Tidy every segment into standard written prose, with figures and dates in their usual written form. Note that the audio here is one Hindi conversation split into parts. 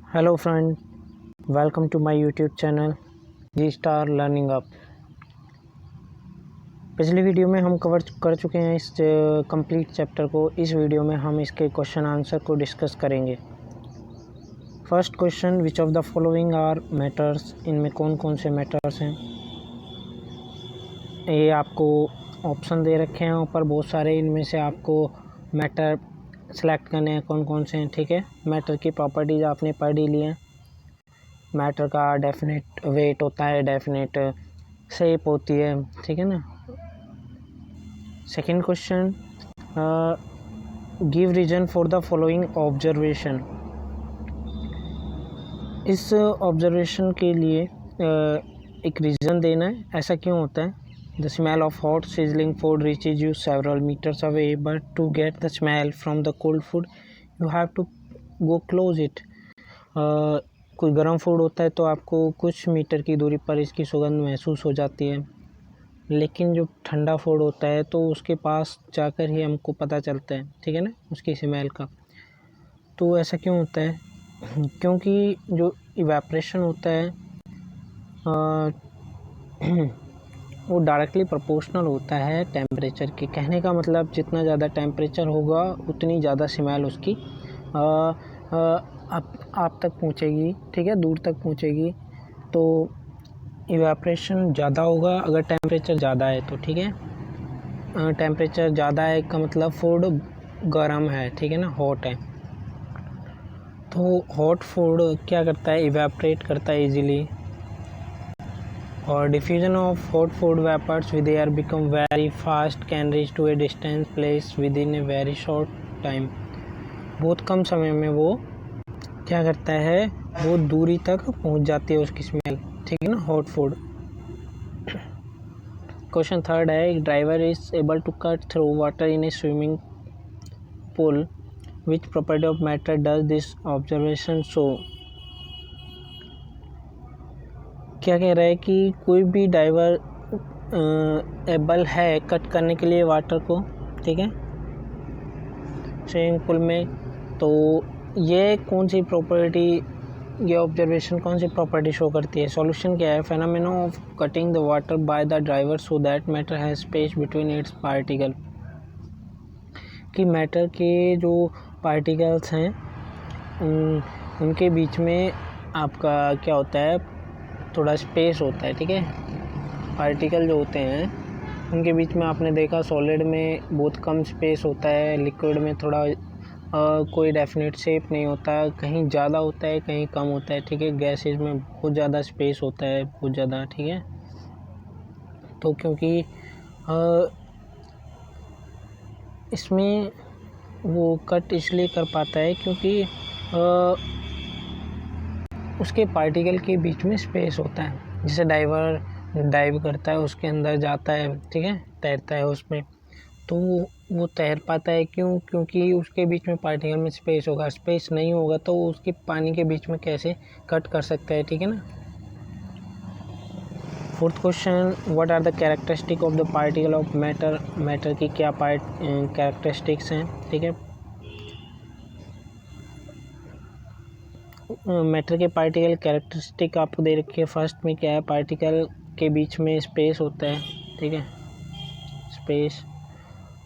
Hello friend, welcome to my YouTube channel G star learning up. पिछली वीडियो में हम कवर कर चुके हैं इस कंप्लीट चैप्टर को। इस वीडियो में हम इसके क्वेश्चन आंसर को डिस्कस करेंगे। First question, which of the following are matters. इनमें कौन कौन से मैटर्स हैं। ये आपको ऑप्शन दे रखे हैं ऊपर बहुत सारे, इनमें से आपको मैटर सेलेक्ट करने हैं कौन कौन से हैं। ठीक है, मैटर की प्रॉपर्टीज आपने पढ़ ही ली हैं। मैटर का डेफिनेट वेट होता है, डेफिनेट शेप होती है, ठीक है ना। Second question, give reason for the following observation. इस ऑब्जर्वेशन के लिए एक रीज़न देना है, ऐसा क्यों होता है। The smell of hot sizzling food reaches you several metres away, but to get the smell from the cold food you have to go close it. कोई गर्म फूड होता है तो आपको कुछ मीटर की दूरी पर इसकी सुगंध महसूस हो जाती है, लेकिन जो ठंडा फूड होता है तो उसके पास जाकर ही हमको पता चलता है, ठीक है ना, उसकी स्मेल का। तो ऐसा क्यों होता है, क्योंकि जो इवेपरेशन होता है वो डायरेक्टली प्रोपोर्शनल होता है टेम्परेचर के। कहने का मतलब जितना ज़्यादा टेम्परेचर होगा उतनी ज़्यादा स्मेल उसकी आप तक पहुँचेगी, ठीक है, दूर तक पहुँचेगी। तो इवेपरेशन ज़्यादा होगा अगर टेम्परेचर ज़्यादा है तो, ठीक है। टेम्परेचर ज़्यादा है का मतलब फूड गर्म है, ठीक है ना, हॉट है। तो हॉट फूड क्या करता है, इवेपरेट करता है इजीली। और diffusion of hot food vapours with air become very fast, can reach to a distance place within a very short time. बहुत कम समय में वो क्या करता है, वो दूरी तक पहुंच जाती है उसकी स्मेल, ठीक है ना, हॉट फूड। क्वेश्चन थर्ड है, एक driver is able to cut through water in a swimming pool, which property of matter does this observation show. क्या कह रहा है कि कोई भी डाइवर एबल है कट करने के लिए वाटर को, ठीक है, स्विमिंग पूल में। तो ये कौन सी प्रॉपर्टी, ये ऑब्जर्वेशन कौन सी प्रॉपर्टी शो करती है। सॉल्यूशन क्या है, phenomena of cutting the water by the driver so that matter has space between its particle. कि मैटर के जो पार्टिकल्स हैं उनके बीच में आपका क्या होता है, थोड़ा स्पेस होता है, ठीक है। पार्टिकल जो होते हैं उनके बीच में आपने देखा सॉलिड में बहुत कम स्पेस होता है, लिक्विड में थोड़ा कोई डेफिनेट शेप नहीं होता, कहीं ज़्यादा होता है कहीं कम होता है, ठीक है। गैसेज में बहुत ज़्यादा स्पेस होता है, बहुत ज़्यादा, ठीक है। तो क्योंकि इसमें वो कट इसलिए कर पाता है क्योंकि उसके पार्टिकल के बीच में स्पेस होता है। जैसे डाइवर डाइव करता है, उसके अंदर जाता है, ठीक है, तैरता है उसमें, तो वो तैर पाता है क्यों, क्योंकि उसके बीच में पार्टिकल में स्पेस होगा। स्पेस नहीं होगा तो उसके पानी के बीच में कैसे कट कर सकता है, ठीक है ना। Fourth question, what are the characteristic of the particle of matter. Matter की क्या कैरेक्टरिस्टिक्स हैं, ठीक है। मैटर के पार्टिकल कैरेक्टरिस्टिक आपको दे रखी है। फर्स्ट में क्या है, पार्टिकल के बीच में स्पेस होता है, ठीक है, स्पेस।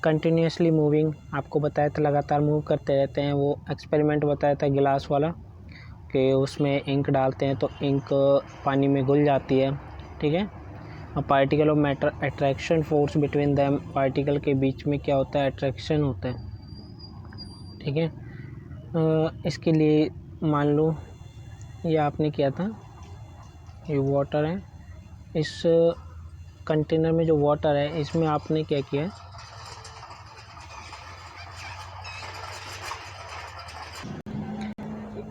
कंटिन्यूसली मूविंग, आपको बताया था लगातार मूव करते रहते हैं। वो एक्सपेरिमेंट बताया था गिलास वाला कि उसमें इंक डालते हैं तो इंक पानी में घुल जाती है, ठीक है। और particle of matter, attraction force between them, particle के बीच में क्या होता है, अट्रैक्शन होता है, ठीक है। इसके लिए मान लो ये आपने किया था, ये वाटर है, इस कंटेनर में जो वाटर है इसमें आपने क्या किया है,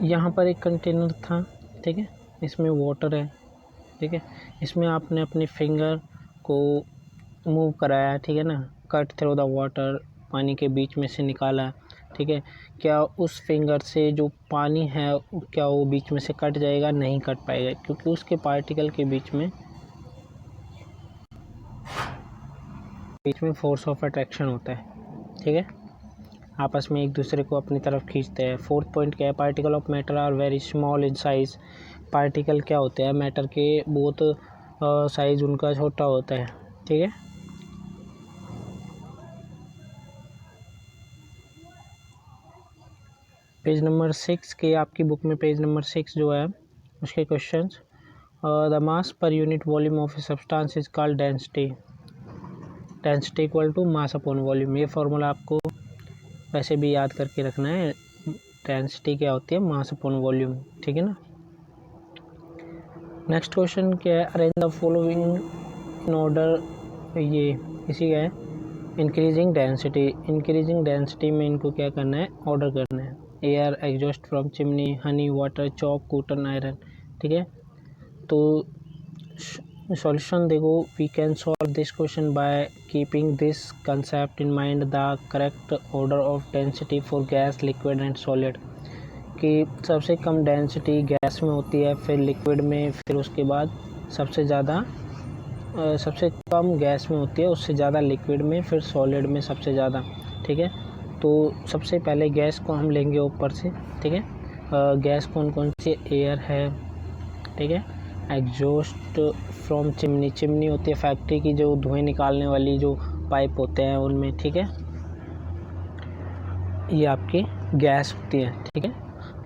यहाँ पर एक कंटेनर था, ठीक है, इसमें वाटर है, ठीक है। इसमें आपने अपने फिंगर को मूव कराया, ठीक है ना, कट थ्रू द वाटर, पानी के बीच में से निकाला, ठीक है। क्या उस फिंगर से जो पानी है क्या वो बीच में से कट जाएगा, नहीं कट पाएगा, क्योंकि उसके पार्टिकल के बीच में फोर्स ऑफ अट्रैक्शन होता है, ठीक है। आपस में एक दूसरे को अपनी तरफ खींचते हैं। फोर्थ पॉइंट क्या है, particle of matter are very small in size. Particle क्या होते हैं, मैटर के बहुत साइज़ उनका छोटा होता है, ठीक है। पेज नंबर 6 के आपकी बुक में पेज नंबर 6 जो है उसके questions, the mass per unit volume of a substance is called density. Density equal to mass upon volume. ये फार्मूला आपको वैसे भी याद करके रखना है। डेंसिटी क्या होती है, मास अपॉन वॉल्यूम, ठीक है ना। नेक्स्ट क्वेश्चन क्या है, arrange the following in order. ये इसी का है, इंक्रीजिंग डेंसिटी। इंक्रीजिंग डेंसिटी में इनको क्या करना है, ऑर्डर करना है। Air, exhaust from chimney, honey, water, chalk, cotton, iron, ठीक है। तो सॉल्यूशन देखो, we can solve this question by keeping this concept in mind, the correct order of density for gas, liquid and solid. कि सबसे कम डेंसिटी गैस में होती है, फिर लिक्विड में, फिर उसके बाद सबसे कम गैस में होती है, उससे ज़्यादा लिक्विड में, फिर सॉलिड में सबसे ज़्यादा, ठीक है। तो सबसे पहले गैस को हम लेंगे ऊपर से, ठीक है। गैस कौन कौन सी, एयर है, ठीक है। एग्जॉस्ट फ्रॉम चिमनी, चिमनी होती है फैक्ट्री की जो धुएं निकालने वाली जो पाइप होते हैं उनमें, ठीक है। ये आपकी गैस होती है, ठीक है।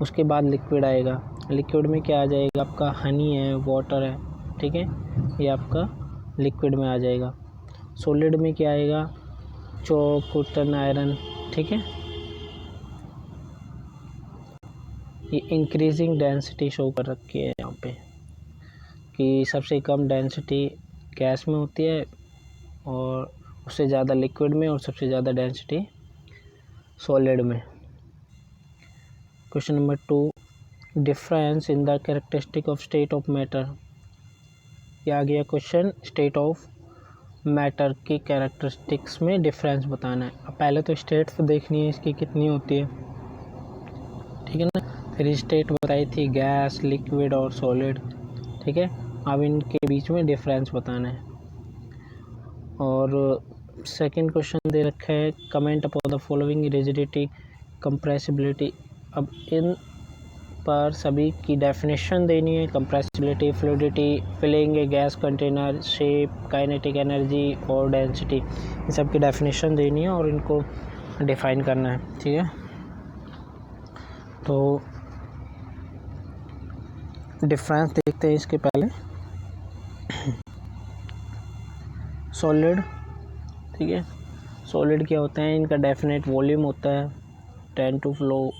उसके बाद लिक्विड आएगा। लिक्विड में क्या आ जाएगा आपका, हनी है, वाटर है, ठीक है। ये आपका लिक्विड में आ जाएगा। सॉलिड में क्या आएगा, चॉक, कॉटन, आयरन, ठीक है। ये इंक्रीजिंग डेंसिटी शो कर रखी है यहाँ पे कि सबसे कम डेंसिटी गैस में होती है और उससे ज़्यादा लिक्विड में और सबसे ज़्यादा डेंसिटी सॉलिड में। Question number 2, difference in the characteristic of state of matter. ये आ गया क्वेश्चन, स्टेट ऑफ मैटर की कैरेक्टरिस्टिक्स में डिफरेंस बताना है। अब पहले तो स्टेट तो देखनी है इसकी कितनी होती है, ठीक है ना। फिर स्टेट बताई थी गैस, लिक्विड और सॉलिड, ठीक है। अब इनके बीच में डिफरेंस बताना है। और सेकंड क्वेश्चन दे रखा है, comment upon the following, rigidity, compressibility. अब इन पर सभी की डेफिनेशन देनी है, compressibility, fluidity, filling a gas container, shape, kinetic energy और डेंसिटी, इन सब की डेफिनेशन देनी है और इनको डिफाइन करना है, ठीक है। तो डिफरेंस देखते हैं इसके पहले। सॉलिड, ठीक है। सॉलिड क्या होते हैं, इनका डेफिनेट वॉल्यूम होता है, टेंड टू फ्लो,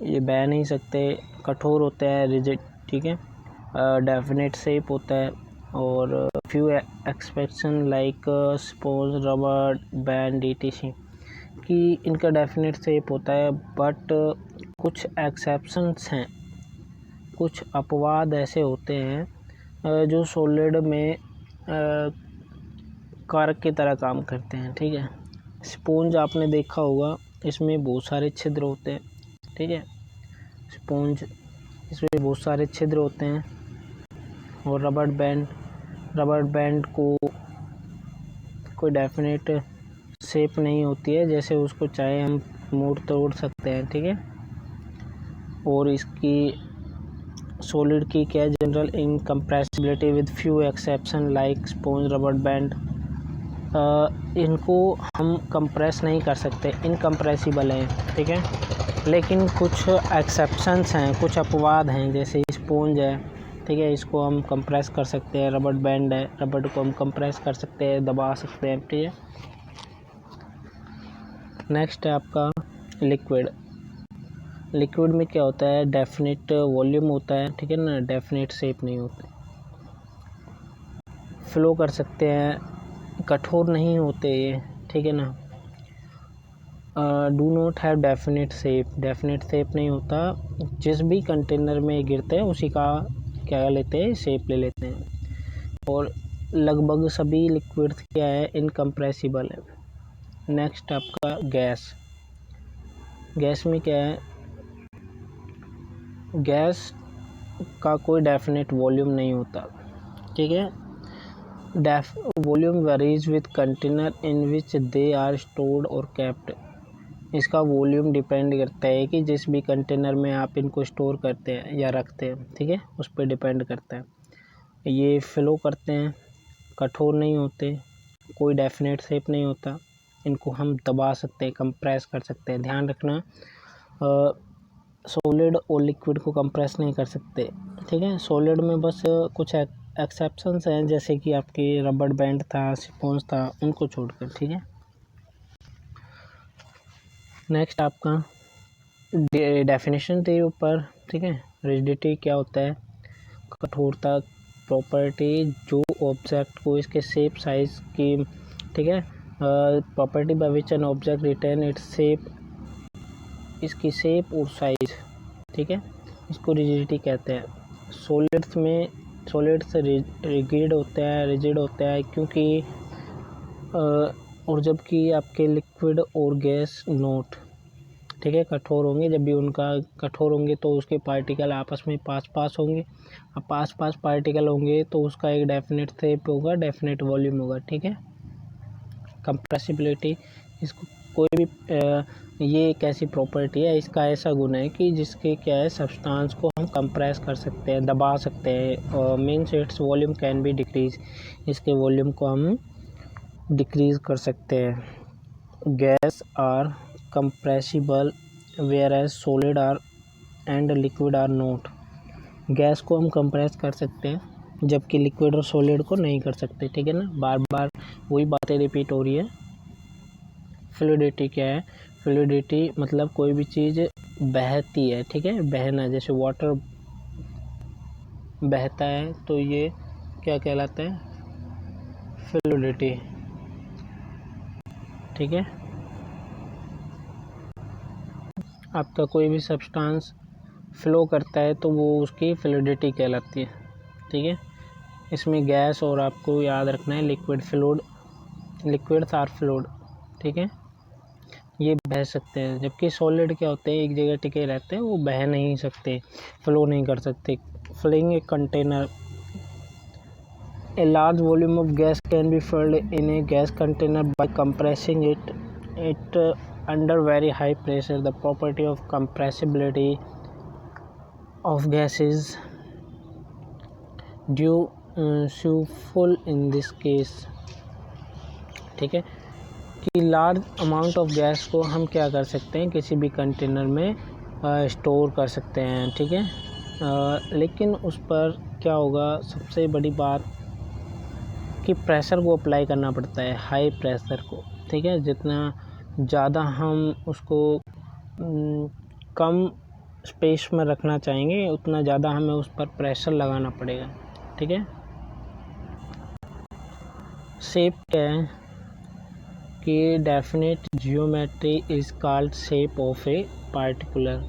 ये बह नहीं सकते, कठोर होते हैं, रिजिड, ठीक है। डेफिनेट शेप होता है और few expectation like sponge, rubber band, etc कि इनका डेफिनेट शेप होता है। बट कुछ एक्सेप्शंस हैं, कुछ अपवाद ऐसे होते हैं जो सॉलिड में कारक की तरह काम करते हैं, ठीक है। स्पॉन्ज आपने देखा होगा, इसमें बहुत सारे छिद्र होते हैं, ठीक है। स्पॉन्ज, इसमें बहुत सारे छिद्र होते हैं। और रबर बैंड को कोई डेफिनेट शेप नहीं होती है, जैसे उसको चाहे हम मोड़ तोड़ सकते हैं, ठीक है। और इसकी सॉलिड की क्या, general incompressibility with few exception like sponge, rubber band, इनको हम कंप्रेस नहीं कर सकते, इनकम्प्रेसिबल हैं, ठीक है। लेकिन कुछ एक्सेप्शंस हैं, कुछ अपवाद हैं, जैसे स्पॉन्ज है, ठीक है, इसको हम कंप्रेस कर सकते हैं। रबर बैंड है, रबर को हम कंप्रेस कर सकते हैं, दबा सकते हैं, ठीक है। नेक्स्ट है आपका लिक्विड। लिक्विड में क्या होता है, डेफिनेट वॉल्यूम होता है, ठीक है ना, डेफिनेट शेप नहीं होते, फ्लो कर सकते हैं, कठोर नहीं होते ये, ठीक है ना। Do not have definite shape, definite shape नहीं होता, जिस भी कंटेनर में गिरते हैं उसी का क्या लेते हैं, शेप ले लेते हैं। और लगभग सभी लिक्विड्स क्या है, इनकम्प्रेसिबल है। नेक्स्ट आपका गैस। गैस में क्या है, गैस का कोई डेफिनेट वॉल्यूम नहीं होता, ठीक है। Volume varies with container in which they are stored और केप्ट। इसका वॉल्यूम डिपेंड करता है कि जिस भी कंटेनर में आप इनको स्टोर करते हैं या रखते हैं, ठीक है, उस पर डिपेंड करता है। ये फ्लो करते हैं, कठोर नहीं होते, कोई डेफिनेट शेप नहीं होता, इनको हम दबा सकते हैं, कंप्रेस कर सकते हैं। ध्यान रखना, सॉलिड और लिक्विड को कंप्रेस नहीं कर सकते, ठीक है। सॉलिड में बस कुछ एक्सेप्शंस हैं, जैसे कि आपके रबड़ बैंड था, स्पॉन्ज था, उनको छोड़कर, ठीक है। नेक्स्ट आपका डेफिनेशन थी ऊपर, ठीक है। रिजिडिटी क्या होता है? कठोरता प्रॉपर्टी जो ऑब्जेक्ट को इसके शेप साइज की, ठीक है, property by which an object retain its shape, इसकी शेप और साइज, ठीक है, इसको रिजिडिटी कहते हैं। सॉलिड्स रिजिड होता है क्योंकि और जबकि आपके लिक्विड और गैस नोट, ठीक है, कठोर होंगे। जब भी उनका कठोर होंगे तो उसके पार्टिकल आपस में पास होंगे। अब पास पार्टिकल होंगे तो उसका एक डेफिनेट शेप होगा, डेफिनेट वॉल्यूम होगा, ठीक है। कंप्रेसिबिलिटी, इसको कोई भी ये एक ऐसी प्रॉपर्टी है, इसका ऐसा गुण है कि जिसके क्या है, सब्सटेंस को हम कंप्रेस कर सकते हैं, दबा सकते हैं। Means its volume can be decrease, इसके वॉल्यूम को हम डिक्रीज कर सकते हैं। Gas are compressible whereas solid are and liquid are not. Gas को हम कंप्रेस कर सकते हैं जबकि लिक्विड और सॉलिड को नहीं कर सकते, ठीक है ना। बार बार वही बातें रिपीट हो रही है। फ्लूइडिटी क्या है? फ्लूइडिटी मतलब कोई भी चीज़ बहती है, ठीक है, बहना, जैसे वाटर बहता है तो ये क्या कहलाता है? फ्लूइडिटी, ठीक है। आपका कोई भी सब्सटेंस फ्लो करता है तो वो उसकी फ्लूइडिटी कहलाती है, ठीक है। इसमें गैस और आपको याद रखना है लिक्विड्स आर फ्लूइड, ठीक है, ये बह सकते हैं। जबकि सॉलिड क्या होते हैं, एक जगह टिके रहते हैं, वो बह नहीं सकते, फ्लो नहीं कर सकते। Filling a container, a large volume of gas can be filled in a gas container by compressing it under very high pressure. The property of compressibility of gas is useful in this case, ठीक है, कि लार्ज अमाउंट ऑफ गैस को हम क्या कर सकते हैं, किसी भी कंटेनर में स्टोर कर सकते हैं, ठीक है। लेकिन उस पर क्या होगा, सबसे बड़ी बात कि प्रेशर को अप्लाई करना पड़ता है, हाई प्रेशर को, ठीक है। जितना ज़्यादा हम उसको कम स्पेस में रखना चाहेंगे उतना ज़्यादा हमें उस पर प्रेशर लगाना पड़ेगा, ठीक है। शेप क्या है कि definite geometry is called shape of a particular.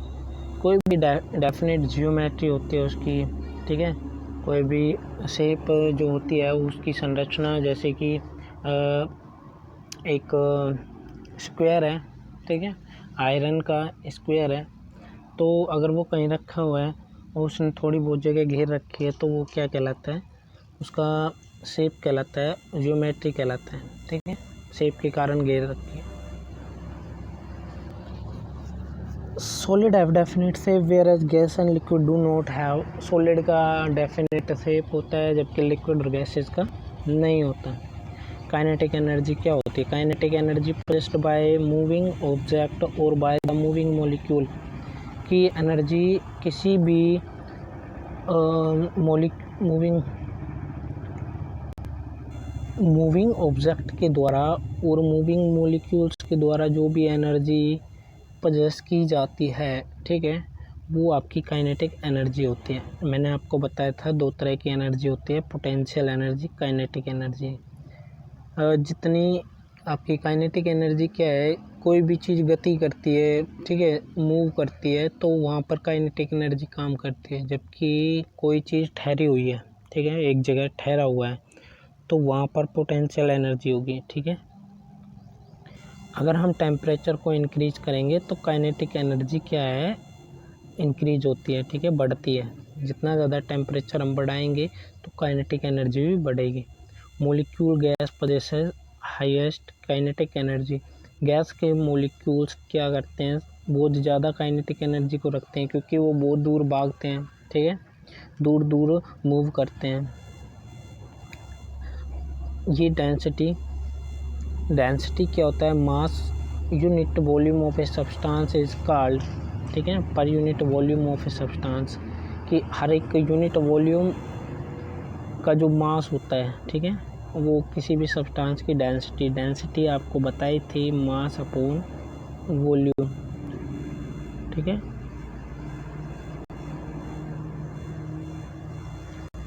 कोई भी डेफिनेट जियोमेट्री होती है उसकी, ठीक है, कोई भी शेप जो होती है उसकी संरचना, जैसे कि एक स्क्वायर है, ठीक है, आयरन का स्क्वायर है, तो अगर वो कहीं रखा हुआ है और उसने थोड़ी बहुत जगह घेर रखी है तो वो क्या कहलाता है, उसका शेप कहलाता है, जियोमेट्री कहलाता है, ठीक है, शेप के कारण घेर रखी है। Solid have definite shape whereas gas and liquid do not have. Solid का डेफिनेट शेप होता है जबकि लिक्विड और गैसेस का नहीं होता। काइनेटिक एनर्जी क्या होती है? Kinetic energy produced by moving object और बाय द मूविंग मॉलिक्यूल। की एनर्जी किसी भी मूविंग ऑब्जेक्ट के द्वारा और मूविंग मॉलिक्यूल्स के द्वारा जो भी एनर्जी प्रोड्यूस की जाती है, ठीक है, वो आपकी काइनेटिक एनर्जी होती है। मैंने आपको बताया था दो तरह की एनर्जी होती है, पोटेंशियल एनर्जी, काइनेटिक एनर्जी। जितनी आपकी काइनेटिक एनर्जी क्या है, कोई भी चीज़ गति करती है, ठीक है, मूव करती है, तो वहाँ पर काइनेटिक एनर्जी काम करती है। जबकि कोई चीज़ ठहरी हुई है, ठीक है, एक जगह ठहरा हुआ है, तो वहाँ पर पोटेंशियल एनर्जी होगी, ठीक है। अगर हम टेम्परेचर को इंक्रीज करेंगे तो काइनेटिक एनर्जी क्या है, इंक्रीज होती है, ठीक है, बढ़ती है। जितना ज़्यादा टेम्परेचर हम बढ़ाएंगे तो काइनेटिक एनर्जी भी बढ़ेगी। Molecule gas possesses highest kinetic energy. Gas के मॉलिक्यूल्स क्या करते हैं, बहुत ज़्यादा काइनेटिक एनर्जी को रखते हैं क्योंकि वो बहुत दूर भागते हैं, ठीक है, दूर दूर मूव करते हैं। ये डेंसिटी क्या होता है, mass unit volume of a substance is called, ठीक है, पर unit volume of a substance, कि हर एक यूनिट वॉल्यूम का जो मास होता है, ठीक है, वो किसी भी सब्सटेंस की डेंसिटी आपको बताई थी, मास अपॉन वॉल्यूम, ठीक है।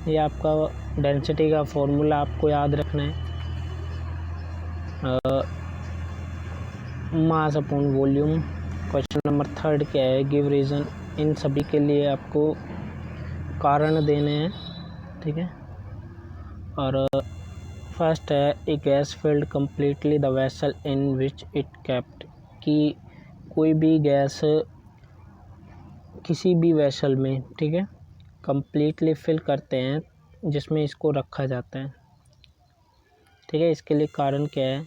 ये आपका डेंसिटी का फॉर्मूला आपको याद रखना है, मास अपॉन वॉल्यूम। क्वेश्चन नंबर 3 क्या है, गिव रीज़न, इन सभी के लिए आपको कारण देने हैं, ठीक है। और फर्स्ट है, a gas filled completely the vessel in which it kept, कि कोई भी गैस किसी भी वेसल में, ठीक है, कम्प्लीटली फिल करते हैं जिसमें इसको रखा जाता है, ठीक है। इसके लिए कारण क्या है,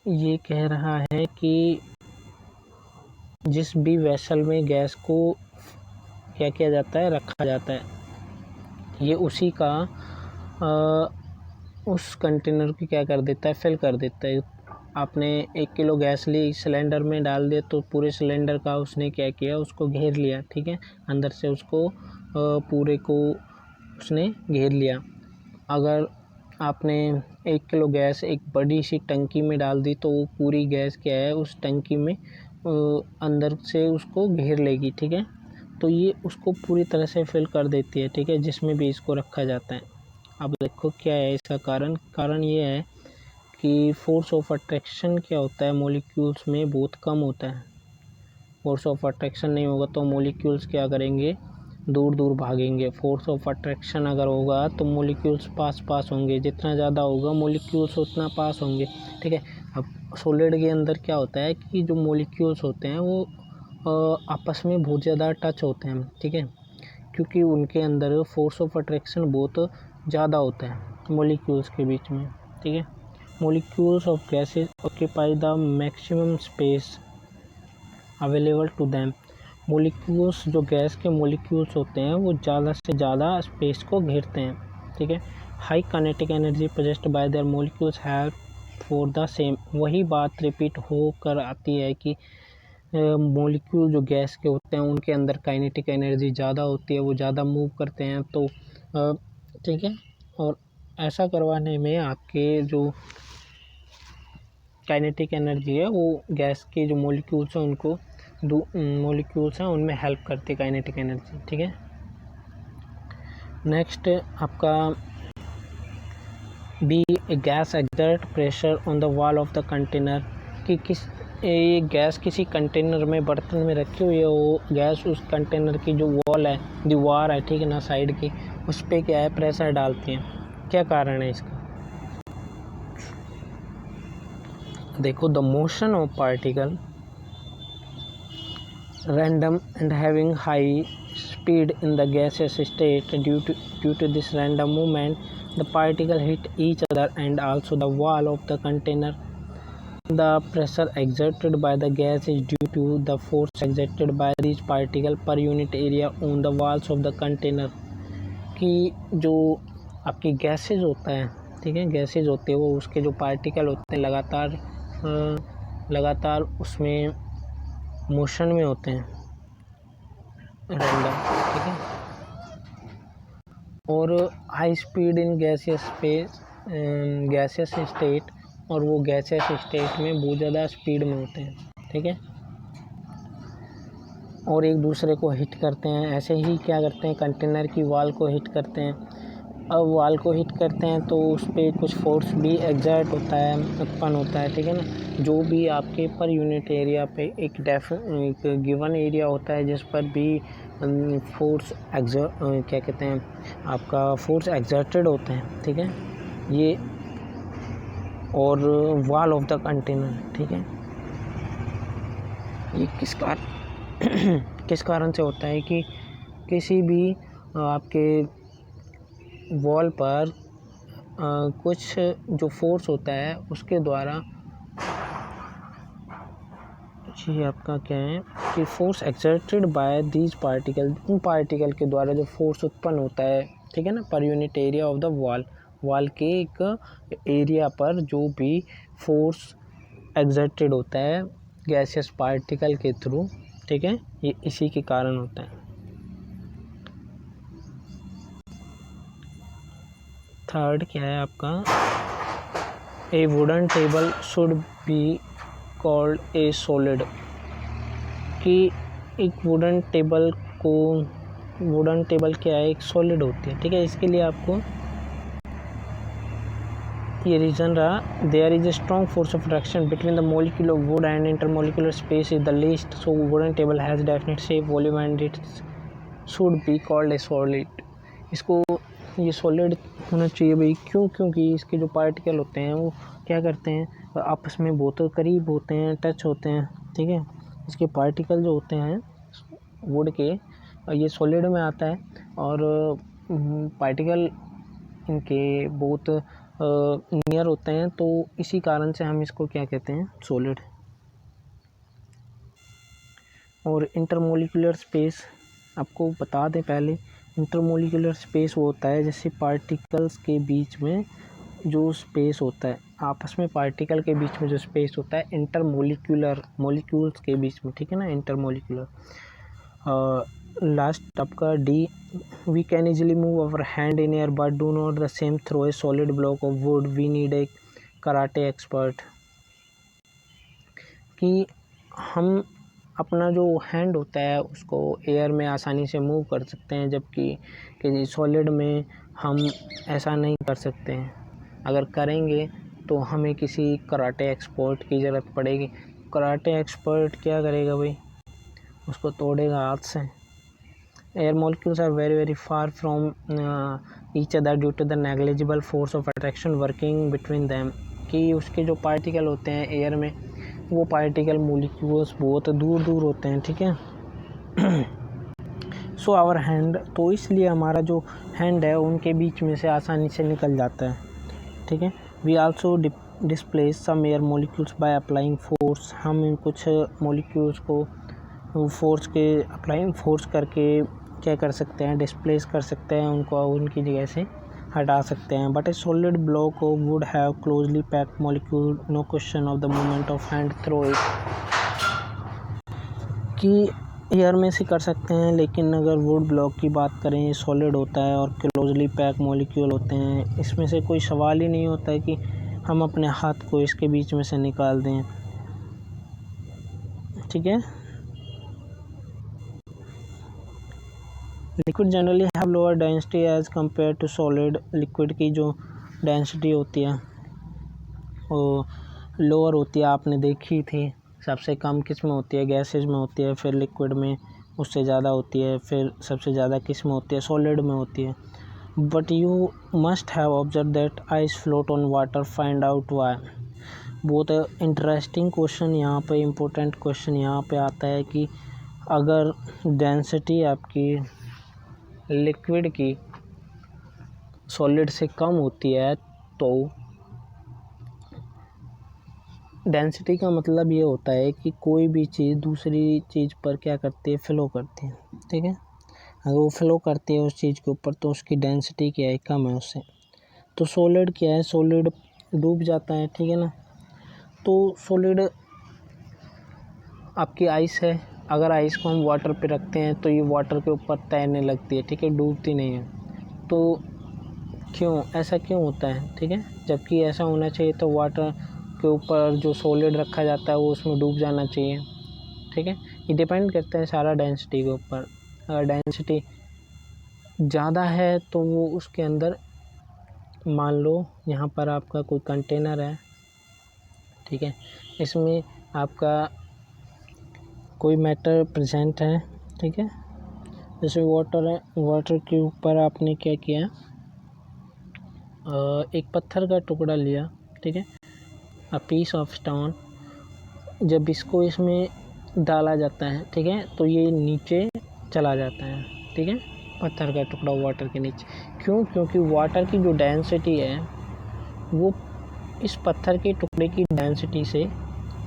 ये कह रहा है कि जिस भी वेसल में गैस को क्या किया जाता है, रखा जाता है, ये उसी का उस कंटेनर को क्या कर देता है, फिल कर देता है। आपने 1 किलो गैस ली, सिलेंडर में डाल दिया, तो पूरे सिलेंडर का उसने क्या किया, उसको घेर लिया, ठीक है, अंदर से उसको पूरे को उसने घेर लिया। अगर आपने 1 किलो गैस एक बड़ी सी टंकी में डाल दी, तो वो पूरी गैस क्या है, उस टंकी में अंदर से उसको घेर लेगी, ठीक है। तो ये उसको पूरी तरह से फिल कर देती है, ठीक है, जिसमें भी इसको रखा जाता है। अब देखो क्या है इसका कारण ये है कि फोर्स ऑफ अट्रैक्शन क्या होता है, मॉलिक्यूल्स में बहुत कम होता है। फोर्स ऑफ अट्रैक्शन नहीं होगा तो मॉलिक्यूल्स क्या करेंगे, दूर दूर भागेंगे। फोर्स ऑफ अट्रैक्शन अगर होगा तो मॉलिक्यूल्स पास होंगे, जितना ज़्यादा होगा मॉलिक्यूल्स उतना पास होंगे, ठीक है। अब सॉलिड के अंदर क्या होता है कि जो मॉलिक्यूल्स होते हैं वो आपस में बहुत ज़्यादा टच होते हैं, ठीक है, क्योंकि उनके अंदर फोर्स ऑफ अट्रैक्शन बहुत ज़्यादा होता है मॉलिक्यूल्स के बीच में, ठीक है। Molecules of gases occupy the maximum space available to them, molecules जो गैस के मॉलिक्यूल्स होते हैं वो ज़्यादा से ज़्यादा स्पेस को घेरते हैं, ठीक है। High kinetic energy produced by there molecules help for the same, वही बात रिपीट होकर आती है कि मॉलिक्यूल जो गैस के होते हैं उनके अंदर काइनेटिक एनर्जी ज़्यादा होती है, वो ज़्यादा मूव करते हैं, तो ठीक है। और ऐसा करवाने में आपके जो काइनेटिक एनर्जी है वो गैस के जो मॉलिक्यूल्स हैं उनको मॉलिक्यूल्स हैं उनमें हेल्प करती है काइनेटिक एनर्जी, ठीक है। नेक्स्ट आपका B, gas exert pressure on the wall of the container, कि ये गैस किसी कंटेनर में, बर्तन में रखी हुई है, वो गैस उस कंटेनर की जो वॉल है, दीवार है, ठीक है ना, साइड की, उस पर क्या है, प्रेशर डालती है। क्या कारण है इसका, देखो, the motion of particle random and having high speed in the gaseous state, due to this random movement the particle hit each other and also the wall of the container. The pressure exerted by the gas is due to the force exerted by these particle per unit area on the walls of the container, कि जो आपकी गैसेज होता है, ठीक है, गैसेज होते हैं वो उसके जो पार्टिकल होते हैं लगातार उसमें मोशन में होते हैं, रैंडम, ठीक है। और high speed in gaseous state, और वो गैसियस स्टेट में बहुत ज़्यादा स्पीड में होते हैं, ठीक है, और एक दूसरे को हिट करते हैं। ऐसे ही क्या करते हैं, कंटेनर की वॉल को हिट करते हैं। अब वॉल को हिट करते हैं तो उस पर कुछ फोर्स भी एग्जर्ट होता है, उत्पन्न होता है, ठीक है ना। जो भी आपके पर यूनिट एरिया पे एक गिवन एरिया होता है जिस पर भी फोर्स क्या कहते हैं, आपका फोर्स एग्जर्टेड होते हैं, ठीक है, ये, और वॉल ऑफ द कंटेनर, ठीक है, ये किस कारण से होता है कि किसी भी आपके वॉल पर कुछ जो फोर्स होता है उसके द्वारा, ये आपका क्या है कि force exerted by these particle, उन पार्टिकल के द्वारा जो फोर्स उत्पन्न होता है, ठीक है ना, per unit area of the wall के एक एरिया पर जो भी फोर्स एक्सर्टेड होता है गैसियस पार्टिकल के थ्रू, ठीक है, ये इसी के कारण होता है। थर्ड क्या है आपका, ए wooden table should be called a solid, कि एक वुडन टेबल क्या है, एक सॉलिड होती है, ठीक है। इसके लिए आपको ये रीज़न रहा, there is a strong force of attraction between the molecule of wood and intermolecular space is the least, so wooden table has definite shape volume and it should be called a solid. इसको ये सॉलिड होना चाहिए भाई, क्योंकि इसके जो पार्टिकल होते हैं वो क्या करते हैं, आपस में बहुत करीब होते हैं, टच होते हैं, ठीक है। इसके पार्टिकल जो होते हैं वुड के, ये सॉलिड में आता है और पार्टिकल इनके बहुत नियर होते हैं, तो इसी कारण से हम इसको क्या कहते हैं, सॉलिड। और इंटरमोलिकुलर स्पेस आपको बता दें पहले, इंटरमोलिकुलर स्पेस वो होता है जैसे पार्टिकल्स के बीच में जो स्पेस होता है, आपस में पार्टिकल के बीच में जो स्पेस होता है इंटरमोलिकुलर, मॉलिक्यूल्स के बीच में, ठीक है ना, इंटरमोलिकुलर। लास्ट आपका D, we can easily move our hand in air but do not the same through a solid block of wood, we need a karate expert, कि हम अपना जो हैंड होता है उसको एयर में आसानी से मूव कर सकते हैं, जबकि सॉलिड में हम ऐसा नहीं कर सकते हैं। अगर करेंगे तो हमें किसी कराटे एक्सपर्ट की ज़रूरत पड़ेगी। कराटे एक्सपर्ट क्या करेगा भाई, उसको तोड़ेगा हाथ से। Air molecules are very very far from each other due to the negligible force of attraction working between them, कि उसके जो पार्टिकल होते हैं एयर में, वो पार्टिकल मॉलिक्यूल्स बहुत दूर दूर होते हैं, ठीक है। सो आवर हैंड, तो इसलिए हमारा जो हैंड है उनके बीच में से आसानी से निकल जाता है, ठीक है। We also displace some air molecules by applying force, हम इन कुछ मॉलिक्यूल्स को फोर्स के अप्लाइंग फोर्स करके क्या कर सकते हैं, डिस्प्लेस कर सकते हैं, उनको उनकी जगह से हटा सकते हैं। But a solid block wood have closely packed molecule, no question of the movement of hand through it, कि एयर में से कर सकते हैं, लेकिन अगर वुड ब्लॉक की बात करें, सॉलिड होता है और क्लोजली पैक मॉलिक्यूल होते हैं, इसमें से कोई सवाल ही नहीं होता है कि हम अपने हाथ को इसके बीच में से निकाल दें, ठीक है। Liquid generally have lower density as compare to solid, liquid की जो डेंसिटी होती है वो लोअर होती है, आपने देखी थी, सबसे कम किस में होती है, गैसेज में होती है, फिर लिक्विड में उससे ज़्यादा होती है, फिर सबसे ज़्यादा किस में होती है, सॉलिड में होती है। But you must have observe that ice float on water, find out why. बहुत इंटरेस्टिंग क्वेश्चन यहाँ पे, इम्पोर्टेंट क्वेश्चन यहाँ पे आता है कि अगर डेंसिटी आपकी लिक्विड की सॉलिड से कम होती है, तो डेंसिटी का मतलब ये होता है कि कोई भी चीज़ दूसरी चीज़ पर क्या करती है, फ्लो करती है, ठीक है। अगर वो फ्लो करती है उस चीज़ के ऊपर तो उसकी डेंसिटी क्या है, कम है उससे। तो सॉलिड क्या है, सॉलिड डूब जाता है, ठीक है ना। तो सॉलिड आपकी आइस है, अगर आइस को हम वाटर पे रखते हैं तो ये वाटर के ऊपर तैरने लगती है, ठीक है, डूबती नहीं है। तो क्यों, ऐसा क्यों होता है, ठीक है, जबकि ऐसा होना चाहिए तो वाटर के ऊपर जो सॉलिड रखा जाता है वो उसमें डूब जाना चाहिए, ठीक है। ये डिपेंड करता है सारा डेंसिटी के ऊपर। अगर डेंसिटी ज़्यादा है तो वो उसके अंदर, मान लो यहाँ पर आपका कोई कंटेनर है, ठीक है, इसमें आपका कोई मैटर प्रेजेंट है, ठीक है, जैसे वाटर है, वाटर के ऊपर आपने क्या किया, एक पत्थर का टुकड़ा लिया, ठीक है, अ पीस ऑफ स्टोन, जब इसको इसमें डाला जाता है, ठीक है, तो ये नीचे चला जाता है, ठीक है, पत्थर का टुकड़ा वाटर के नीचे। क्यों, क्योंकि वाटर की जो डेंसिटी है वो इस पत्थर के टुकड़े की डेंसिटी से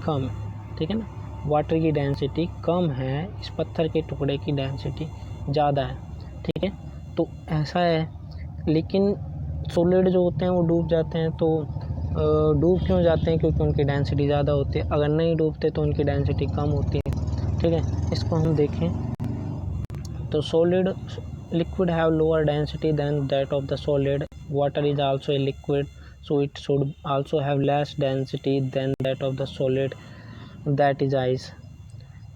कम है, ठीक है ना। वाटर की डेंसिटी कम है, इस पत्थर के टुकड़े की डेंसिटी ज़्यादा है, ठीक है। तो ऐसा है, लेकिन सॉलिड जो होते हैं वो डूब जाते हैं। तो डूब क्यों जाते हैं? क्योंकि उनकी डेंसिटी ज़्यादा होती है। अगर नहीं डूबते तो उनकी डेंसिटी कम होती है, ठीक है। इसको हम देखें तो solid liquid have lower density than that of the solid, water is also a liquid so it should also have less density than that of the solid that is ice,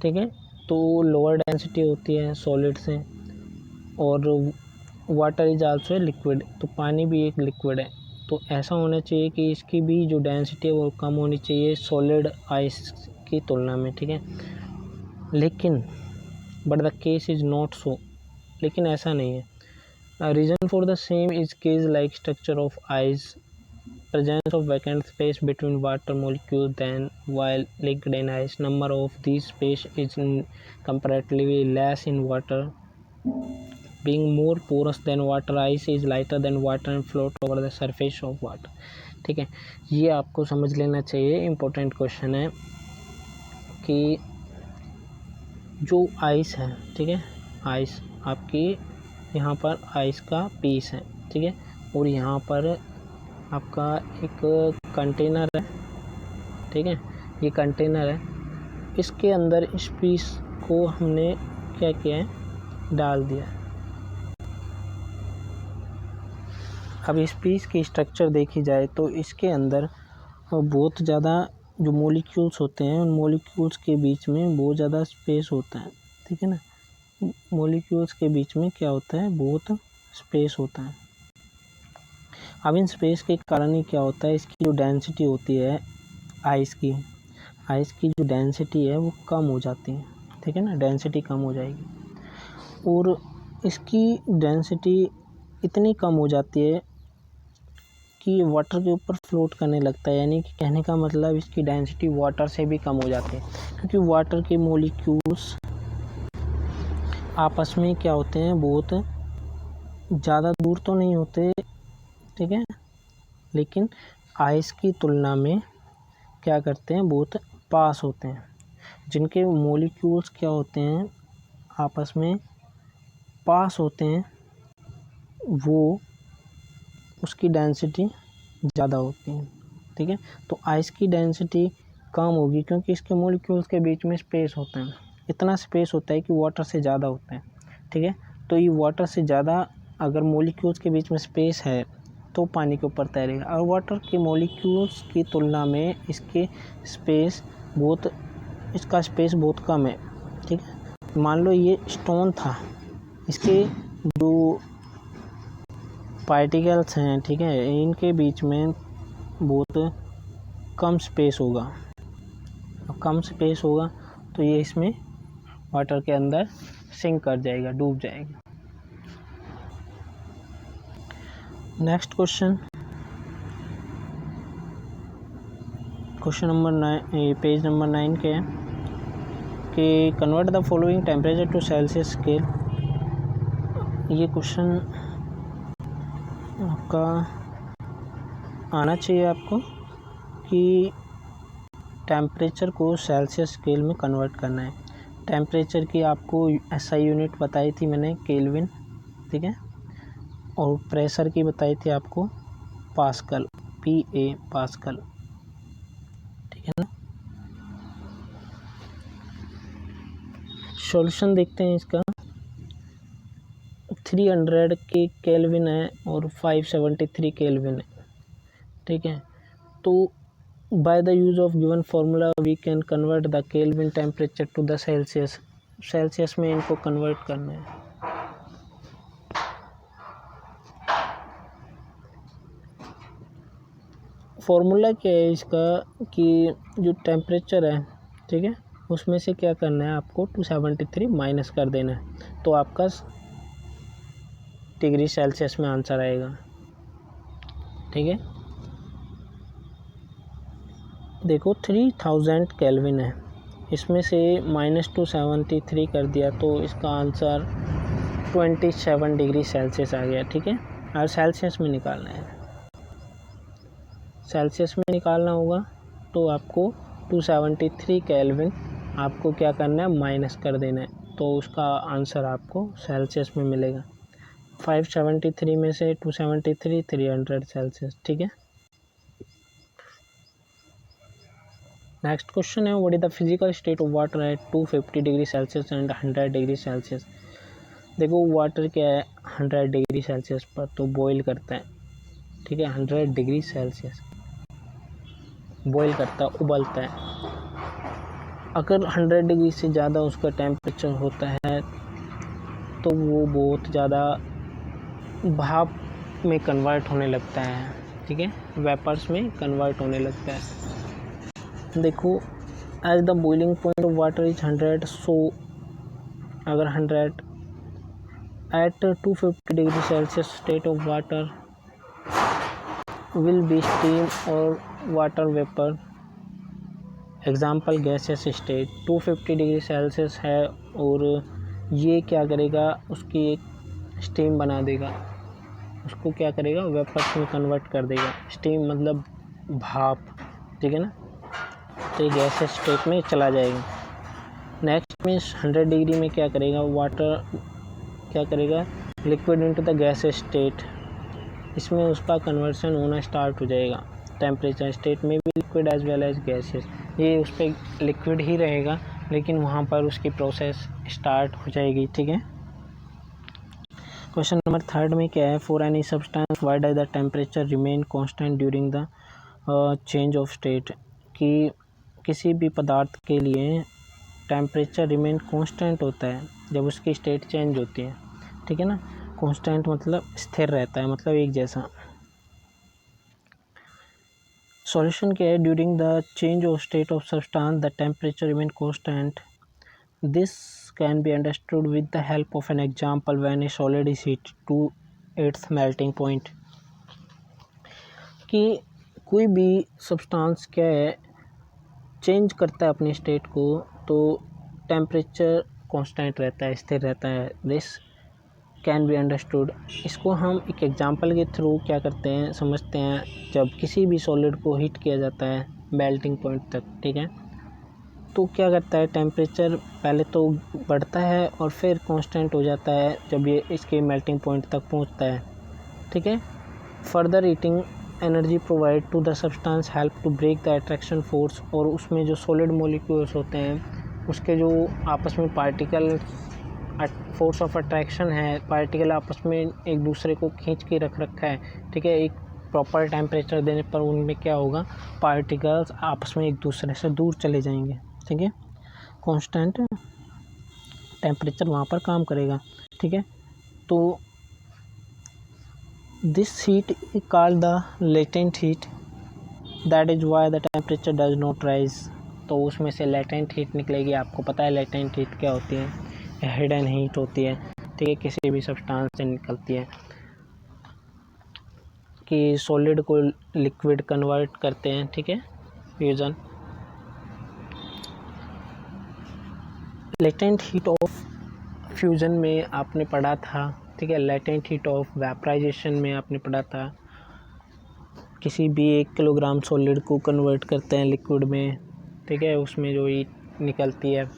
ठीक है। तो लोअर डेंसिटी होती है सॉलिड से, और water is also a liquid, तो पानी भी एक लिक्विड है। तो ऐसा होना चाहिए कि इसकी भी जो डेंसिटी है वो कम होनी चाहिए सॉलिड आइस की तुलना में, ठीक है। लेकिन but the case is not so, लेकिन ऐसा नहीं है। Reason for the same is case like structure of ice, presence of vacant space between water molecules than while liquid in ice. Number of these space is comparatively less in water, being more porous than water. Ice is lighter than water and float over the surface of water, ठीक है। ये आपको समझ लेना चाहिए, इम्पोर्टेंट क्वेश्चन है कि जो आइस है, ठीक है, आइस आपकी यहाँ पर आइस का पीस है, ठीक है, और यहाँ पर आपका एक कंटेनर है, ठीक है, ये कंटेनर है, इसके अंदर इस पीस को हमने क्या किया है, डाल दिया। अब इस पीस की स्ट्रक्चर देखी जाए तो इसके अंदर बहुत ज़्यादा जो मॉलिक्यूल्स होते हैं उन मॉलिक्यूल्स के बीच में बहुत ज़्यादा स्पेस होता है, ठीक है ना। मॉलिक्यूल्स के बीच में क्या होता है, बहुत स्पेस होता है। अब इन स्पेस के कारण ही क्या होता है, इसकी जो डेंसिटी होती है आइस की जो डेंसिटी है वो कम हो जाती है, ठीक है ना, डेंसिटी कम हो जाएगी। और इसकी डेंसिटी इतनी कम हो जाती है कि वाटर के ऊपर फ्लोट करने लगता है, यानी कि कहने का मतलब इसकी डेंसिटी वाटर से भी कम हो जाती है, क्योंकि वाटर के मॉलिक्यूल्स आपस में क्या होते हैं, बहुत ज़्यादा दूर तो नहीं होते, ठीक है, लेकिन आइस की तुलना में क्या करते हैं, बहुत पास होते हैं। जिनके मॉलिक्यूल्स क्या होते हैं, आपस में पास होते हैं, वो उसकी डेंसिटी ज़्यादा होती है, ठीक है। तो आइस की डेंसिटी कम होगी क्योंकि इसके मॉलिक्यूल्स के बीच में स्पेस होता है, इतना स्पेस होता है कि वाटर से ज़्यादा होता है, ठीक है। तो ये वाटर से ज़्यादा अगर मॉलिक्यूल्स के बीच में स्पेस है तो पानी के ऊपर तैरेगा, और वाटर के मॉलिक्यूल्स की तुलना में इसका स्पेस बहुत कम है, ठीक है। मान लो ये स्टोन था, इसके जो पार्टिकल्स हैं, ठीक है, इनके बीच में बहुत कम स्पेस होगा, तो ये इसमें वाटर के अंदर सिंक कर जाएगा, डूब जाएगा। Next question number 9, page number 9 के है कि convert the following temperature to Celsius scale. ये क्वेश्चन आपका आना चाहिए आपको कि टेम्परेचर को सेल्सियस स्केल में कन्वर्ट करना है। टेम्परेचर की आपको एसआई यूनिट बताई थी मैंने, केल्विन, ठीक है, और प्रेशर की बताई थी आपको पास्कल, PA पास्कल, ठीक है ना। सॉल्यूशन देखते हैं इसका। 300 के केल्विन है और 573 केल्विन है, ठीक है। तो by the use of given formula we can convert the Kelvin temperature to the Celsius में इनको कन्वर्ट करना है। फॉर्मूला क्या है इसका कि जो टेम्परेचर है, ठीक है, उसमें से क्या करना है, आपको 273 माइनस कर देना है, तो आपका डिग्री सेल्सियस में आंसर आएगा, ठीक है। देखो 3000 केल्विन है, इसमें से -273 कर दिया तो इसका आंसर 27 डिग्री सेल्सियस आ गया, ठीक है, और सेल्सियस में निकालना है। सेल्सियस में निकालना होगा तो आपको 273 केल्विन आपको क्या करना है, माइनस कर देना है, तो उसका आंसर आपको सेल्सियस में मिलेगा। 573 में से 273 300 सेल्सियस, ठीक है। नेक्स्ट क्वेश्चन है, what is the physical state of water at 250 degree Celsius and 100 degree Celsius. देखो वाटर क्या है 100 डिग्री सेल्सियस पर तो बॉईल करता है, ठीक है, 100 डिग्री सेल्सियस बॉईल करता है, उबलता है। अगर 100 डिग्री से ज़्यादा उसका टेम्परेचर होता है तो वो बहुत ज़्यादा भाप में कन्वर्ट होने लगता है, ठीक है, वेपर्स में कन्वर्ट होने लगता है। देखो as the boiling point of water is 100, so अगर 100 at 250 degree Celsius state of water will be steam और water vapour, example gases state. 250 degree Celsius है और ये क्या करेगा, उसकी एक स्टीम बना देगा, उसको क्या करेगा, वेपर्स में कन्वर्ट कर देगा। स्टीम मतलब भाप, ठीक है ना, तो ये गैसेस स्टेट में चला जाएगा। नेक्स्ट में 100 डिग्री में क्या करेगा, वाटर क्या करेगा, liquid into the gases state, इसमें उसका कन्वर्सन होना स्टार्ट हो जाएगा। टेम्परेचर स्टेट में भी liquid as well as gases, ये उस पर लिक्विड ही रहेगा लेकिन वहाँ पर उसकी प्रोसेस स्टार्ट हो जाएगी, ठीक है। क्वेश्चन नंबर 3 में क्या है, for any substance why does the temperature remain constant during the change of state, कि किसी भी पदार्थ के लिए टेम्परेचर रिमेन कांस्टेंट होता है जब उसकी स्टेट चेंज होती है, ठीक है ना। कांस्टेंट मतलब स्थिर रहता है, मतलब एक जैसा। सॉल्यूशन क्या है, during the change of state of substance the temperature remain constant, this can be understood with the help of an example when a solid is heat to its melting point, कि कोई भी सब्सटेंस क्या है चेंज करता है अपनी स्टेट को तो टेम्परेचर कांस्टेंट रहता है, स्थिर रहता है। दिस कैन बी अंडरस्टूड, इसको हम एक एग्जांपल के थ्रू क्या करते हैं, समझते हैं। जब किसी भी सॉलिड को हीट किया जाता है मेल्टिंग पॉइंट तक, ठीक है, तो क्या करता है, टेम्परेचर पहले तो बढ़ता है और फिर कांस्टेंट हो जाता है जब ये इसके मेल्टिंग पॉइंट तक पहुंचता है, ठीक है। Further heating energy provide to the substance help to break the attraction force, और उसमें जो सॉलिड मॉलिक्यूल्स होते हैं उसके जो आपस में पार्टिकल फोर्स ऑफ अट्रैक्शन है, पार्टिकल आपस में एक दूसरे को खींच के रख रखा है, ठीक है। एक प्रॉपर टेम्परेचर देने पर उनमें क्या होगा, पार्टिकल्स आपस में एक दूसरे से दूर चले जाएंगे, ठीक है। कांस्टेंट टेम्परेचर वहाँ पर काम करेगा, ठीक है। तो this heat is called the latent heat, that is why the temperature does not rise, तो उसमें से लेटेंट हीट निकलेगी। आपको पता है लेटेंट हीट क्या होती है, हिडन हीट होती है, ठीक है, किसी भी सब्सटेंस से निकलती है कि सॉलिड को लिक्विड कन्वर्ट करते हैं, ठीक है, fusion. Latent heat of fusion में आपने पढ़ा था, ठीक है। लेटेंट हीट ऑफ वेपराइजेशन में आपने पढ़ा था, किसी भी 1 किलोग्राम सॉलिड को कन्वर्ट करते हैं लिक्विड में, ठीक है, उसमें जो हीट निकलती है।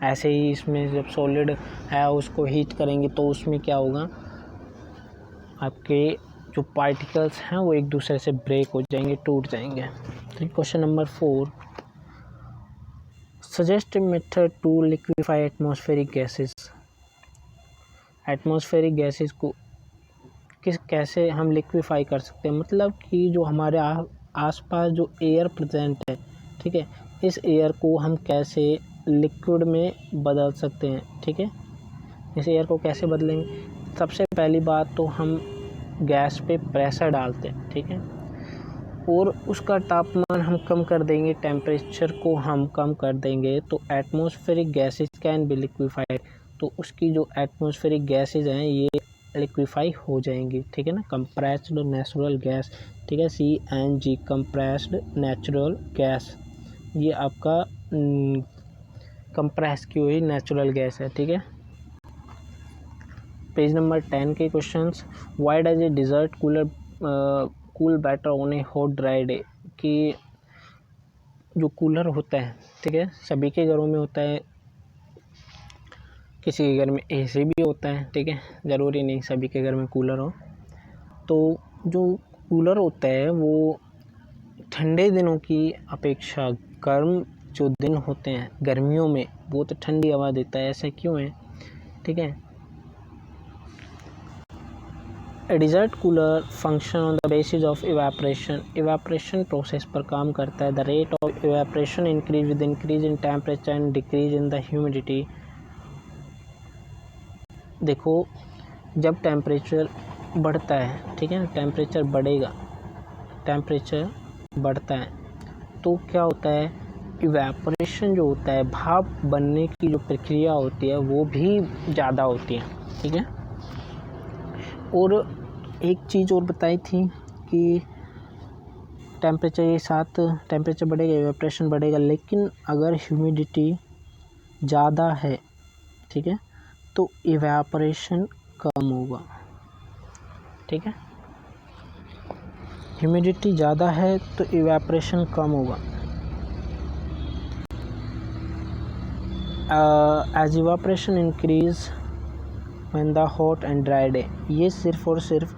ऐसे ही इसमें जब सॉलिड है उसको हीट करेंगे तो उसमें क्या होगा, आपके जो पार्टिकल्स हैं वो एक दूसरे से ब्रेक हो जाएंगे, टूट जाएंगे। ठीक, question number 4, suggest method to liquefy atmospheric gases. Atmospheric gases को कैसे हम लिक्विफाई कर सकते हैं, मतलब कि जो हमारे आसपास जो एयर प्रेजेंट है, ठीक है, इस एयर को हम कैसे लिक्विड में बदल सकते हैं, ठीक है। इस एयर को कैसे बदलेंगे, सबसे पहली बात तो हम गैस पे प्रेशर डालते हैं, ठीक है, और उसका तापमान हम कम कर देंगे, टेम्परेचर को हम कम कर देंगे, तो atmospheric gases can be liquefied, तो उसकी जो एटमॉस्फेरिक गैसेज हैं ये लिक्विफाई हो जाएंगी, ठीक है ना। कंप्रेस्ड नेचुरल गैस, ठीक है, CNG कंप्रेस्ड नेचुरल गैस, ये आपका कंप्रेस की हुई नेचुरल गैस है, ठीक है। पेज नंबर 10 के questions, why does a desert cooler cool better on a hot dry day. कि जो कूलर होता है, ठीक है, सभी के घरों में होता है, किसी के घर में एसी भी होता है, ठीक है, ज़रूरी नहीं सभी के घर में कूलर हो। तो जो कूलर होता है वो ठंडे दिनों की अपेक्षा गर्म जो दिन होते हैं गर्मियों में बहुत ठंडी हवा देता है। ऐसा क्यों है, ठीक है। A desert cooler function on the basis of evaporation process पर काम करता है। The rate of evaporation increase with increase in temperature and decrease in the humidity. देखो जब टेम्परेचर बढ़ता है, ठीक है, टेम्परेचर बढ़ता है तो क्या होता है, इवेपोरेशन जो होता है, भाप बनने की जो प्रक्रिया होती है वो भी ज़्यादा होती है, ठीक है। और एक चीज़ और बताई थी कि टेम्परेचर के साथ टेम्परेचर बढ़ेगा, इवेपोरेशन बढ़ेगा, लेकिन अगर ह्यूमिडिटी ज़्यादा है, ठीक है, तो इवेपोरेशन कम होगा, ठीक है। ह्यूमिडिटी ज़्यादा है तो इवेपोरेशन कम होगा। As evaporation increase when the hot and dry day. ये सिर्फ और सिर्फ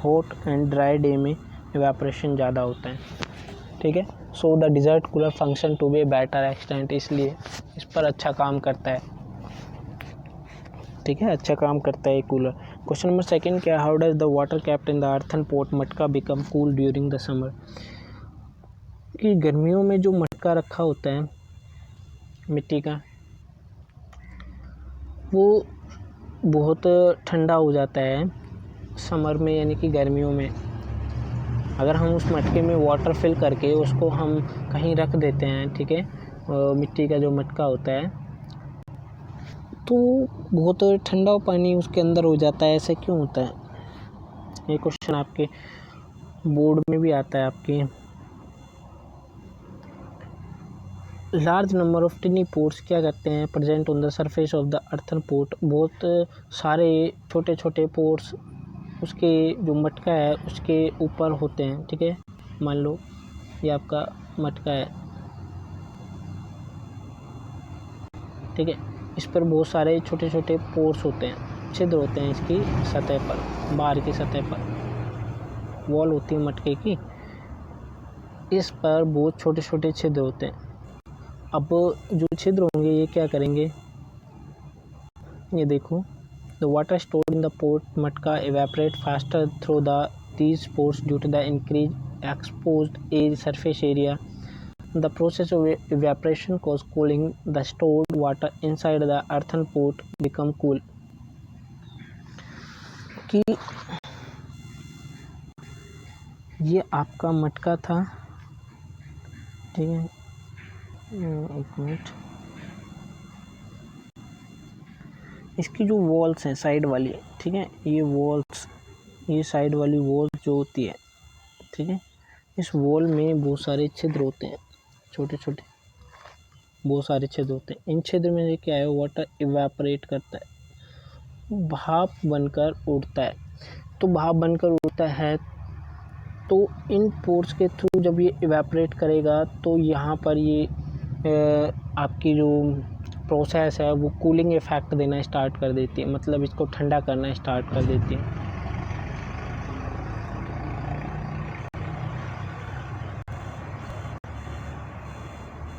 हॉट एंड ड्राई डे में इवेपोरेशन ज़्यादा होता है, ठीक है। So the desert cooler function to be better extent, इसलिए इस पर अच्छा काम करता है, ठीक है, अच्छा काम करता है कूलर। क्वेश्चन नंबर सेकंड क्या, how does the water kept in the earthen pot मटका become cool during the summer. कि गर्मियों में जो मटका रखा होता है मिट्टी का वो बहुत ठंडा हो जाता है समर में, यानी कि गर्मियों में। अगर हम उस मटके में वाटर फिल करके उसको हम कहीं रख देते हैं, ठीक है, मिट्टी का जो मटका होता है, तो बहुत ठंडा पानी उसके अंदर हो जाता है। ऐसे क्यों होता है, ये क्वेश्चन आपके बोर्ड में भी आता है आपके। Large number of tiny pores क्या करते हैं, present on the surface of the earthen pot. बहुत सारे छोटे छोटे पोर्स उसके जो मटका है उसके ऊपर होते हैं, ठीक है। मान लो ये आपका मटका है, ठीक है, इस पर बहुत सारे छोटे छोटे पोर्स होते हैं, छिद्र होते हैं इसकी सतह पर, बाहर की सतह पर वॉल होती है मटके की, इस पर बहुत छोटे छोटे छिद्र होते हैं। अब जो छिद्र होंगे ये क्या करेंगे, ये देखो, the water stored in the pot मटका evaporate faster through the these pores due to the increased exposed air surface area. The process of evaporation causes cooling. The stored water inside the earthen pot become cool. कि ये आपका मटका था, ठीक है, एक मिनट, इसकी जो वॉल्स हैं साइड वाली, ठीक है, ये वॉल्स, ये साइड वाली वॉल जो होती है, ठीक है, इस वॉल में बहुत सारे छिद्र होते हैं, छोटे छोटे बहुत सारे छिद्र होते हैं। इन छिद्र में से क्या है, वाटर इवेपोरेट करता है, भाप बनकर उड़ता है। तो भाप बनकर उड़ता है तो इन पोर्स के थ्रू जब ये इवेपोरेट करेगा तो यहाँ पर ये आपकी जो प्रोसेस है वो कूलिंग इफेक्ट देना स्टार्ट कर देती है, मतलब इसको ठंडा करना स्टार्ट कर देती है।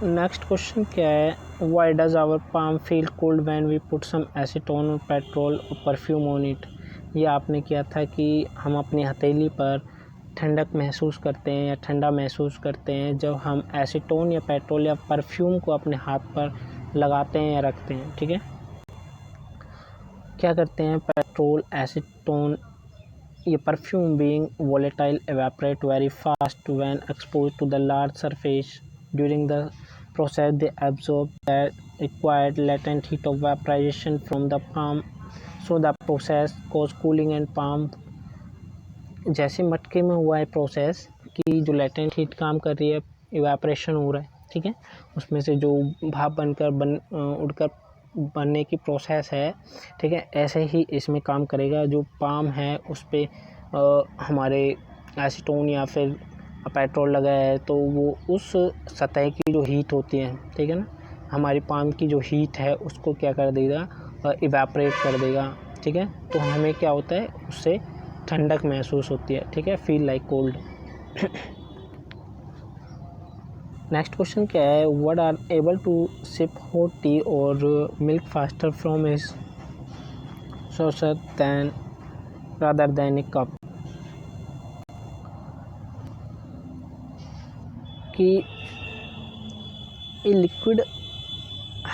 नेक्स्ट क्वेश्चन क्या है, why does our palm feel cold when we put some acetone और पेट्रोल और परफ्यूम ऑन इट। ये आपने किया था कि हम अपनी हथेली पर ठंडक महसूस करते हैं या ठंडा महसूस करते हैं जब हम एसीटोन या पेट्रोल या परफ्यूम को अपने हाथ पर लगाते हैं या रखते हैं, ठीक है। क्या करते हैं, पेट्रोल, एसीटोन ये perfume being volatile evaporate very fast when exposed to the large surface. During the process they absorb that required latent heat of vaporization from the palm, so the process cause cooling and palm। जैसे मटके में हुआ है प्रोसेस कि जो लेटेंट हीट काम कर रही है, इवेपोरेशन हो रहा है, ठीक है, उसमें से जो भाप बनकर उड़कर बनने की प्रोसेस है, ठीक है, ऐसे ही इसमें काम करेगा। जो पाम है उस पर हमारे एसीटोन या फिर पेट्रोल लगा है तो वो उस सतह की जो हीट होती है, ठीक है ना, हमारी पाम की जो हीट है उसको क्या कर देगा, इवेपोरेट कर देगा, ठीक है। तो हमें क्या होता है, उससे ठंडक महसूस होती है, ठीक है, feel like cold. Next question क्या है, what are able to sip hot tea और milk faster from is saucer than rather than a cup। कि a liquid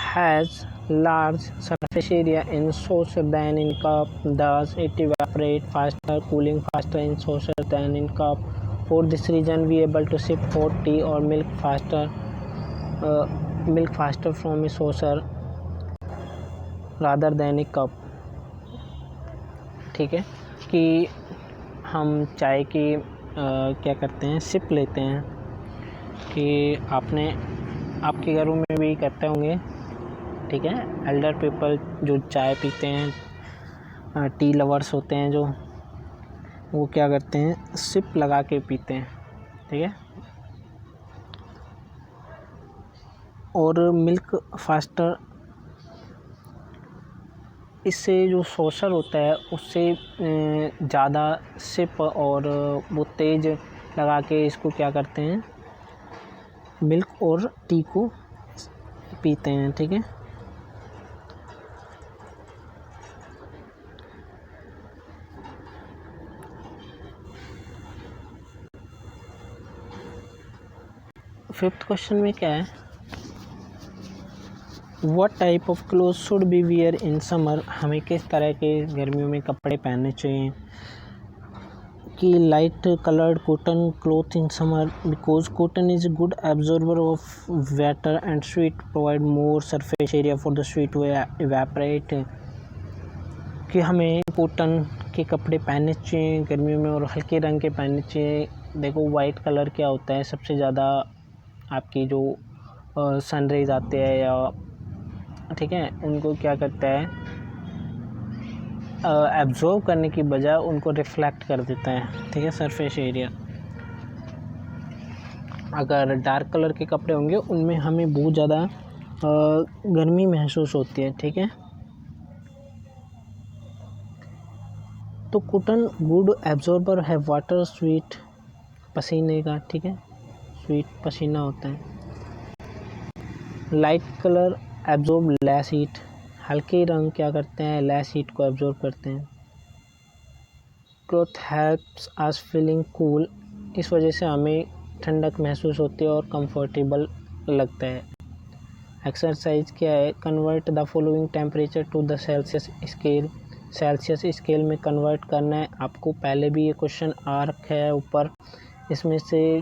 has large surface area in saucer than in cup, thus it evaporate faster, cooling faster in saucer than in cup. For this reason we able to sip hot tea or milk faster from a saucer rather than a cup। ठीक है, कि हम चाय की क्या करते हैं, सिप लेते हैं, कि आपके घरों में भी करते होंगे, ठीक है। एल्डर पीपल जो चाय पीते हैं, टी लवर्स होते हैं जो, वो क्या करते हैं, सिप लगा के पीते हैं, ठीक है। और मिल्क फास्टर, इससे जो सॉसर होता है उससे ज़्यादा सिप और वो तेज़ लगा के इसको क्या करते हैं, मिल्क और टी को पीते हैं, ठीक है। फिफ्थ क्वेश्चन में क्या है, what type of cloth should be wear in summer. हमें किस तरह के गर्मियों में कपड़े पहनने चाहिए। कि light coloured cotton cloth in summer because cotton is good absorber of water and sweat provide more surface area for the sweat to evaporate. कि हमें कॉटन के कपड़े पहनने चाहिए गर्मियों में और हल्के रंग के पहनने चाहिए। देखो वाइट कलर क्या होता है, सबसे ज़्यादा आपकी जो सनरेज आते हैं या, ठीक है, उनको क्या करता है, एब्जॉर्व करने की बजाय उनको रिफ्लेक्ट कर देता है, ठीक है, सरफेस एरिया। अगर डार्क कलर के कपड़े होंगे उनमें हमें बहुत ज़्यादा गर्मी महसूस होती है, ठीक है। तो कॉटन गुड एब्जॉर्बर है वाटर स्वीट पसीने का, ठीक है, स्वीट पसीना होता है। Light colour absorb less heat, हल्के रंग क्या करते हैं, लेस हीट को एब्जॉर्ब करते हैं। Cloth helps us feeling cool, इस वजह से हमें ठंडक महसूस होती है और कंफर्टेबल लगता है। एक्सरसाइज क्या है, convert the following temperature to the Celsius scale. Celsius scale में कन्वर्ट करना है आपको, पहले भी ये क्वेश्चन आ रखा है ऊपर। इसमें से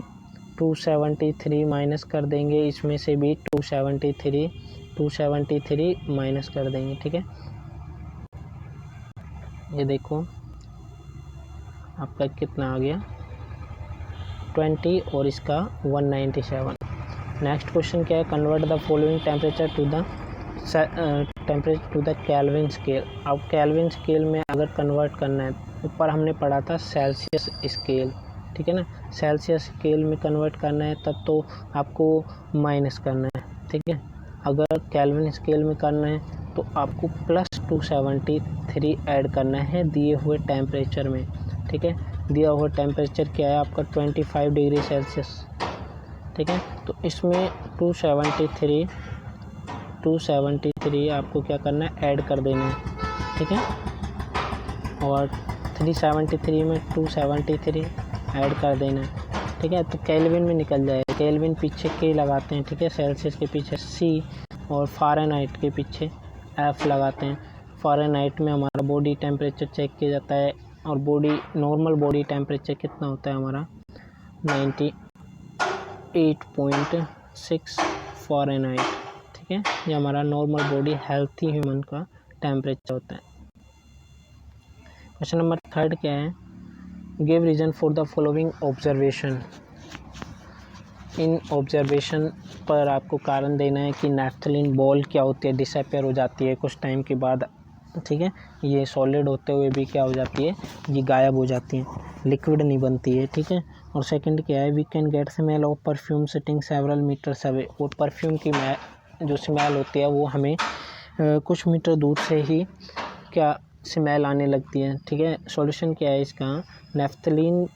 273 माइनस कर देंगे, इसमें से भी 273 माइनस कर देंगे, ठीक है। ये देखो आपका कितना आ गया 20 और इसका 197। नेक्स्ट क्वेश्चन क्या है, convert the following temperature to the Kelvin scale. अब केल्विन स्केल में अगर कन्वर्ट करना है, ऊपर हमने पढ़ा था सेल्सियस स्केल, ठीक है ना। सेल्सियस स्केल में कन्वर्ट करना है तब तो आपको माइनस करना है, ठीक है। अगर केल्विन स्केल में करना है तो आपको प्लस 273 ऐड करना है दिए हुए टेम्परेचर में, ठीक है। दिया हुआ टेम्परेचर क्या है आपका 25 डिग्री सेल्सियस, ठीक है। तो इसमें 273 आपको क्या करना है, ऐड कर देना है, ठीक है। और 373 में 273 ऐड कर देना है, ठीक है। तो केल्विन में निकल जाएगा, केल्विन पीछे के लगाते हैं, ठीक है, सेल्सियस के पीछे C और फ़ारेनहाइट के पीछे F लगाते हैं। फ़ारेनहाइट में हमारा बॉडी टेम्परेचर चेक किया जाता है और नॉर्मल बॉडी टेम्परेचर कितना होता है हमारा 98.6 फ़ारेनहाइट, ठीक है। ये हमारा नॉर्मल बॉडी हेल्थी ह्यूमन का टेम्परेचर होता है। क्वेश्चन नंबर 3 क्या है, give reason for the following observation. In observation पर आपको कारण देना है कि नैफ्थलीन बॉल क्या होती है, डिसअपेयर हो जाती है कुछ टाइम के बाद ठीक है, ये सॉलिड होते हुए भी क्या हो जाती है, ये गायब हो जाती है, लिक्विड नहीं बनती है। ठीक है, और सेकंड क्या है, we can get smell of perfume sitting several metres away. और परफ्यूम की जो स्मेल होती है वो हमें कुछ मीटर दूर से ही क्या स्मेल आने लगती है। ठीक है, सॉल्यूशन क्या है इसका, नेफ्थलीन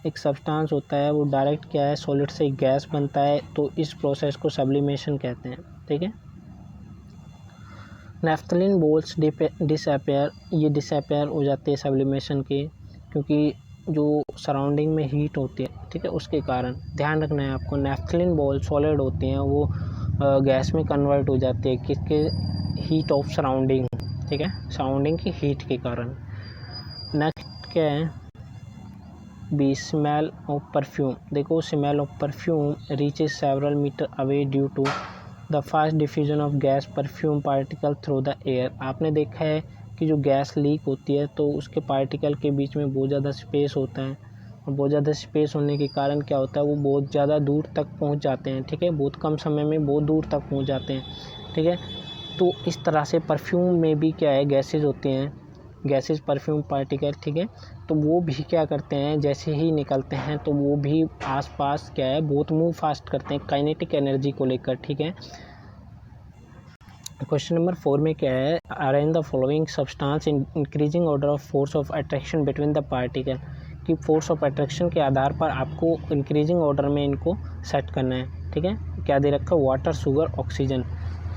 एक सब्सटेंस होता है, वो डायरेक्ट क्या है, सॉलिड से गैस बनता है, तो इस प्रोसेस को सब्लिमेशन कहते हैं। ठीक है, नेफ्थलीन बॉल्स डिसअपेयर, ये डिसअपेयर हो जाते हैं सब्लिमेशन के, क्योंकि जो सराउंडिंग में हीट होती है, ठीक है, उसके कारण। ध्यान रखना है आपको, नेफ्थलीन बॉल सॉलिड होती हैं, वो गैस में कन्वर्ट हो जाती है, किसके, हीट ऑफ सराउंडिंग। ठीक है, सराउंडिंग की हीट के कारण। नेक्स्ट क्या है, बी स्मेल ऑफ परफ्यूम। देखो, smell of perfume reaches several metre away due to the fast diffusion of gas perfume particle through the air. आपने देखा है कि जो गैस लीक होती है तो उसके पार्टिकल के बीच में बहुत ज़्यादा स्पेस होता है, और बहुत ज़्यादा स्पेस होने के कारण क्या होता है, वो बहुत ज़्यादा दूर तक पहुंच जाते हैं। ठीक है, बहुत कम समय में बहुत दूर तक पहुंच जाते हैं। ठीक है, तो इस तरह से परफ्यूम में भी क्या है, गैसेज होती हैं, गैसेज परफ्यूम पार्टिकल। ठीक है, तो वो भी क्या करते हैं, जैसे ही निकलते हैं तो वो भी आसपास क्या है, बहुत मूव फास्ट करते हैं काइनेटिक एनर्जी को लेकर। ठीक है, क्वेश्चन नंबर 4 में क्या है, arrange the following substance in increasing order of force of attraction between the particle. कि फोर्स ऑफ अट्रैक्शन के आधार पर आपको इंक्रीजिंग ऑर्डर में इनको सेट करना है। ठीक है, क्या दे रखा है, वाटर, शुगर, ऑक्सीजन।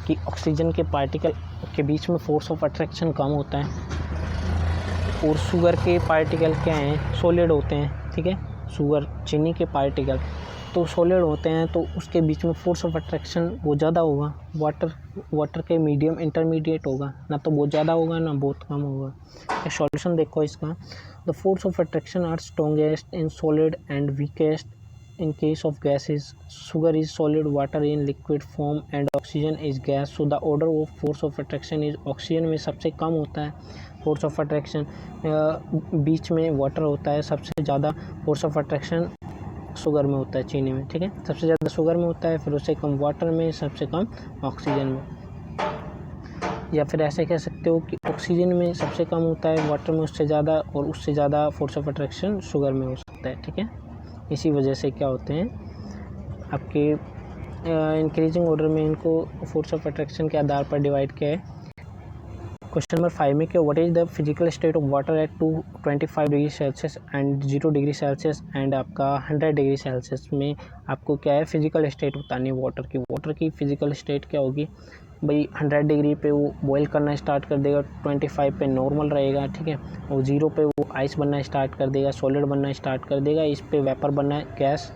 कि ऑक्सीजन के पार्टिकल के बीच में फोर्स ऑफ अट्रैक्शन कम होता है, और शुगर के पार्टिकल क्या हैं, सॉलिड होते हैं। ठीक है, शुगर, चीनी के पार्टिकल तो सॉलिड होते हैं, तो उसके बीच में फोर्स ऑफ अट्रैक्शन वो ज़्यादा होगा। वाटर के मीडियम इंटरमीडिएट होगा, ना तो बहुत ज़्यादा होगा ना बहुत कम होगा। सॉल्यूशन देखो इसका, the force of attraction are strongest in solid and weakest in case of gases. Sugar is solid, water in liquid form and oxygen is gas. So the order of force of attraction is, oxygen में सबसे कम होता है force of attraction, बीच में वाटर होता है, सबसे ज़्यादा force of attraction शुगर में होता है, चीनी में। ठीक है, सबसे ज़्यादा शुगर में होता है, फिर उससे कम वाटर में, सबसे कम ऑक्सीजन में। या फिर ऐसे कह सकते हो कि ऑक्सीजन में सबसे कम होता है, वाटर में उससे ज़्यादा, और उससे ज़्यादा फोर्स ऑफ अट्रैक्शन शुगर में हो सकता है। ठीक है, इसी वजह से क्या होते हैं आपके इंक्रीजिंग ऑर्डर में इनको फोर्स ऑफ अट्रैक्शन के आधार पर डिवाइड किया है। क्वेश्चन नंबर 5 में क्या, what is the physical state of water at 225 degree Celsius and 0 degree Celsius and आपका 100 डिग्री सेल्सियस में आपको क्या है, फिजिकल स्टेट बतानी है वाटर की। वाटर की फिजिकल स्टेट क्या होगी भाई, 100 डिग्री पे वो बॉयल करना स्टार्ट कर देगा, 25 पे नॉर्मल रहेगा। ठीक है, और 0 पे वो आइस बनना स्टार्ट कर देगा, सॉलिड बनना स्टार्ट कर देगा, इस पे वेपर बनना, गैस,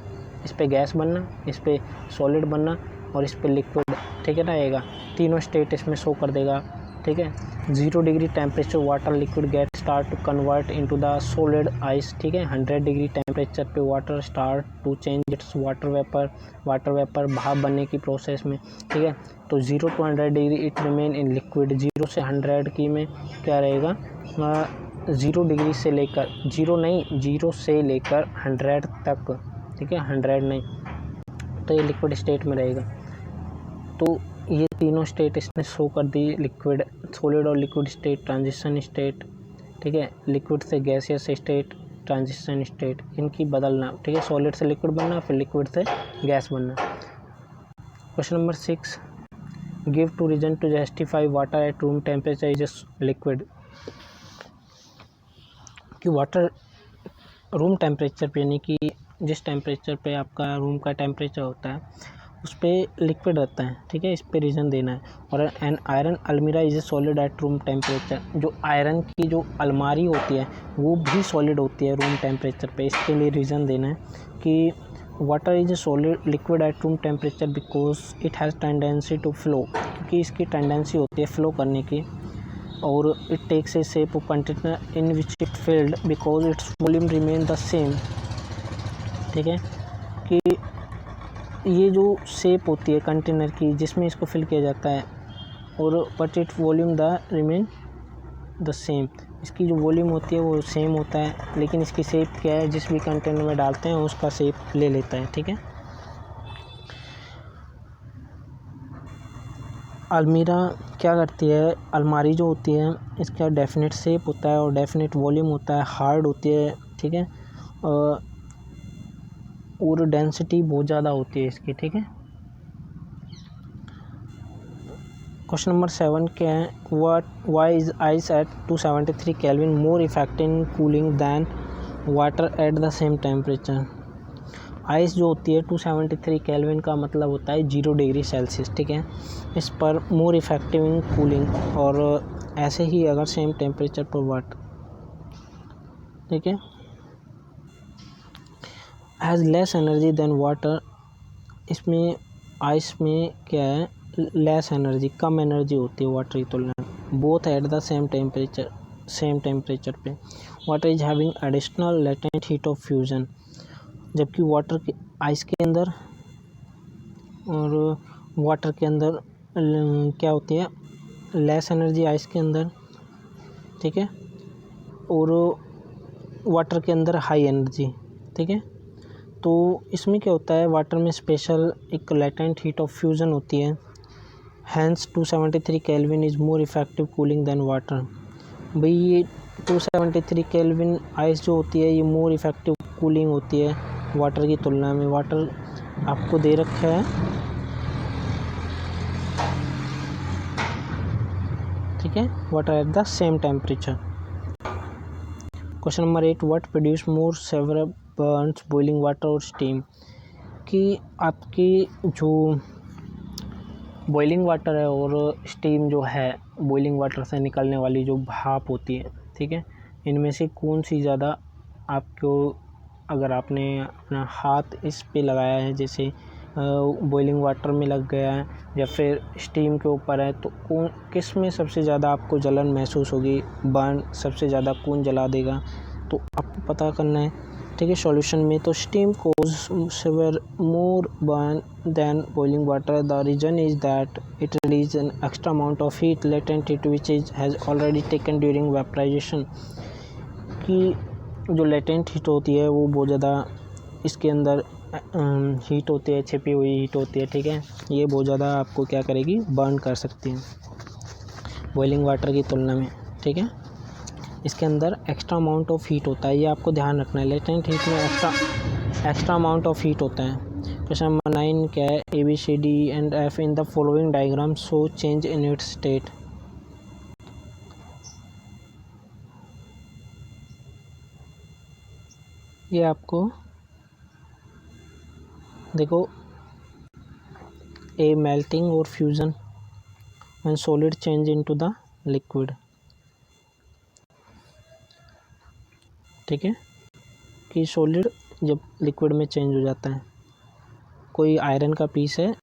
इस पे गैस बनना, इस पे सॉलिड बनना, और इस पे लिक्विड। ठीक है, रहेगा, तीनों स्टेट इसमें शो कर देगा। ठीक है, 0 degree temperature water liquid get start to convert into the solid ice. ठीक है, 100 डिग्री टेम्परेचर पे water start to change its water vapour भाप बनने की प्रोसेस में। ठीक है, तो 0 to 100 degree it remain in liquid. 0 से 100 की में क्या रहेगा, 0 डिग्री से लेकर 0 से लेकर 100 तक। ठीक है, 100 नहीं, तो ये लिक्विड स्टेट में रहेगा। तो ये तीनों स्टेट इसने शो कर दी, लिक्विड, सॉलिड और लिक्विड स्टेट, ट्रांजिशन स्टेट। ठीक है, लिक्विड से गैसियस स्टेट, ट्रांजिशन स्टेट, इनकी बदलना। ठीक है, सॉलिड से लिक्विड बनना, फिर लिक्विड से गैस बनना। Question number 6, give 2 reason to justify water at room temperature is liquid. कि वाटर रूम टेम्परेचर पे, यानी कि जिस टेम्परेचर पे आपका रूम का टेम्परेचर होता है उस पर लिक्विड रहता है। ठीक है, इस पे रीज़न देना है। और एन आयरन अलमीरा is a solid at room temperature. जो आयरन की जो अलमारी होती है वो भी सॉलिड होती है रूम टेम्परेचर पे, इसके लिए रीज़न देना है कि water is a solid liquid at room temperature because it has tendency to flow, क्योंकि इसकी टेंडेंसी होती है फ्लो करने की। और it takes a shape of container in which it filled because its volume remain the same. ठीक है, कि ये जो शेप होती है कंटेनर की जिसमें इसको फिल किया जाता है, और but it volume the remain the same, इसकी जो वॉल्यूम होती है वो सेम होता है, लेकिन इसकी शेप क्या है, जिस भी कंटेनर में डालते हैं उसका शेप ले लेता है। ठीक है, अलमीरा क्या करती है, अलमारी जो होती है इसका डेफिनेट शेप होता है और डेफिनेट वॉल्यूम होता है, हार्ड होती है, ठीक है, और डेंसिटी बहुत ज़्यादा होती है इसकी, ठीक है। क्वेश्चन नंबर 7 क्या है, why is ice at 273 kelvin more effective in cooling than water at the same temperature. Ice जो होती है 273 केल्विन का मतलब होता है 0 डिग्री सेल्सियस, ठीक है। इस पर मोर इफेक्टिव इन कूलिंग, और ऐसे ही अगर सेम टेम्परेचर पर वाटर, ठीक है, has less energy than water. इसमें आइस में क्या है, लेस एनर्जी, कम एनर्जी होती है वाटर की तुलना में, both at the same temperature पे। Water is having additional latent heat of fusion, जबकि वाटर के आइस के अंदर और वाटर के अंदर क्या होती है, लेस एनर्जी आइस के अंदर, ठीक है, और वाटर के अंदर हाई एनर्जी, ठीक है। तो इसमें क्या होता है, वाटर में स्पेशल एक लेटेंट हीट ऑफ फ्यूजन होती है, hence 273 kelvin is more effective cooling than water. भाई ये 273 केल्विन आइस जो होती है ये मोर इफेक्टिव कूलिंग होती है वाटर की तुलना में। वाटर आपको दे रखा है, ठीक है, water at the same temperature. Question number 8, what produce more several Burns, boiling water और स्टीम। कि आपकी जो बॉइलिंग वाटर है और स्टीम जो है, बॉइलिंग वाटर से निकलने वाली जो भाप होती है, ठीक है, इनमें से कौन सी ज़्यादा आपको, अगर आपने अपना हाथ इस पे लगाया है, जैसे बॉइलिंग वाटर में लग गया है या फिर स्टीम के ऊपर है, तो कौन, किस में सबसे ज़्यादा आपको जलन महसूस होगी, बर्न सबसे ज़्यादा कौन जला देगा, तो आपको पता करना है, ठीक है। सॉल्यूशन में तो steam cause severe more burn than boiling water. The reason is that it release an extra amount of heat, latent heat which is has already taken during vaporisation. कि जो लेटेंट हीट होती है वो बहुत ज़्यादा इसके अंदर हीट होती है, छिपी हुई हीट होती है, ठीक है, ये बहुत ज़्यादा आपको क्या करेगी, बर्न कर सकती है बॉइलिंग वाटर की तुलना में, ठीक है। इसके अंदर एक्स्ट्रा अमाउंट ऑफ हीट होता है, ये आपको ध्यान रखना है, लेटेंट हीट में एक्स्ट्रा अमाउंट ऑफ हीट होता है। क्वेश्चन नंबर 9 क्या है, ABCD and F in the following diagram show change in its state. ये आपको देखो, ए मेल्टिंग और fusion when solid change into the liquid, ठीक है, कि सॉलिड जब लिक्विड में चेंज हो जाता है। कोई आयरन का पीस है,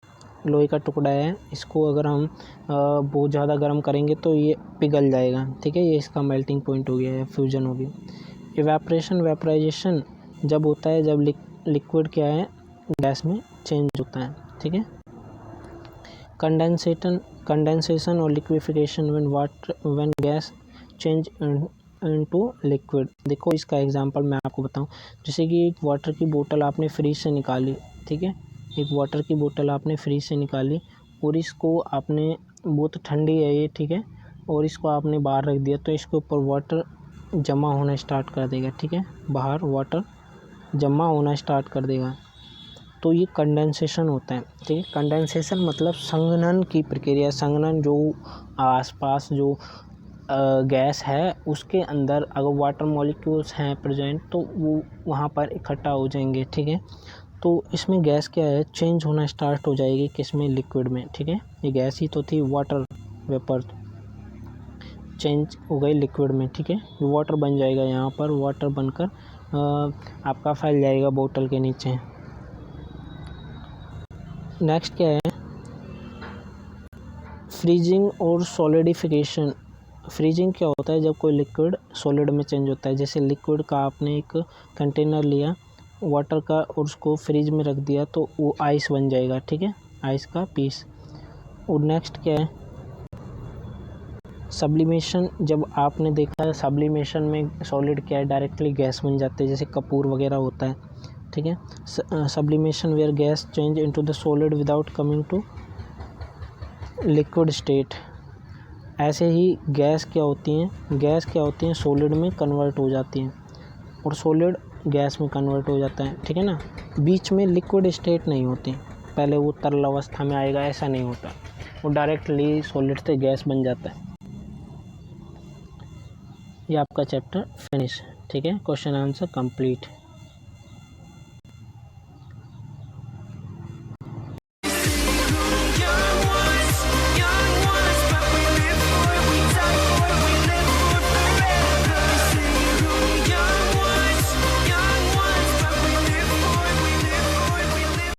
लोहे का टुकड़ा है, इसको अगर हम बहुत ज़्यादा गर्म करेंगे तो ये पिघल जाएगा, ठीक है, ये इसका मेल्टिंग पॉइंट हो गया है, फ्यूजन होगी। इवेपरेशन, वेपराइजेशन जब होता है जब लिक्विड क्या है, गैस में चेंज होता है, ठीक है। कंडेंसेशन और liquefaction when gas change into liquid. देखो इसका एग्जांपल मैं आपको बताऊं, जैसे कि एक वाटर की बोतल आपने फ्रीज से निकाली, ठीक है, एक वाटर की बोतल आपने फ्रीज से निकाली और इसको आपने, बहुत ठंडी है ये, ठीक है, और इसको आपने बाहर रख दिया, तो इसके ऊपर वाटर जमा होना स्टार्ट कर देगा, ठीक है, बाहर वाटर जमा होना स्टार्ट कर देगा, तो ये कंडेंसेशन होता है, ठीक है। कंडेंसेशन मतलब संघनन की प्रक्रिया, संघनन जो आसपास जो गैस है उसके अंदर अगर वाटर मॉलिक्यूल्स हैं प्रेजेंट तो वो वहाँ पर इकट्ठा हो जाएंगे, ठीक है। तो इसमें गैस क्या है, चेंज होना स्टार्ट हो जाएगी, किसमें, लिक्विड में, ठीक है। ये गैस ही तो थी, वाटर वेपर, चेंज हो गई लिक्विड में, ठीक है, ये वाटर बन जाएगा, यहाँ पर वाटर बनकर आपका फैल जाएगा बोतल के नीचे। नेक्स्ट क्या है, फ्रीजिंग और सॉलिडिफिकेशन। फ्रीजिंग क्या होता है, जब कोई लिक्विड सॉलिड में चेंज होता है, जैसे लिक्विड का आपने एक कंटेनर लिया वाटर का और उसको फ्रीज में रख दिया तो वो आइस बन जाएगा, ठीक है, आइस का पीस। और नेक्स्ट क्या है, सब्लिमेशन। जब आपने देखा है सब्लिमेशन में सॉलिड क्या है, डायरेक्टली गैस बन जाते हैं, जैसे कपूर वगैरह होता है, ठीक है। Sublimation where gas change into the solid without coming to liquid state. ऐसे ही गैस क्या होती हैं सॉलिड में कन्वर्ट हो जाती हैं और सॉलिड गैस में कन्वर्ट हो जाता है, ठीक है ना। बीच में लिक्विड स्टेट नहीं होती, पहले वो तरल अवस्था में आएगा, ऐसा नहीं होता, वो डायरेक्टली सॉलिड से गैस बन जाता है। ये आपका चैप्टर फिनिश, ठीक है, क्वेश्चन आंसर कंप्लीट।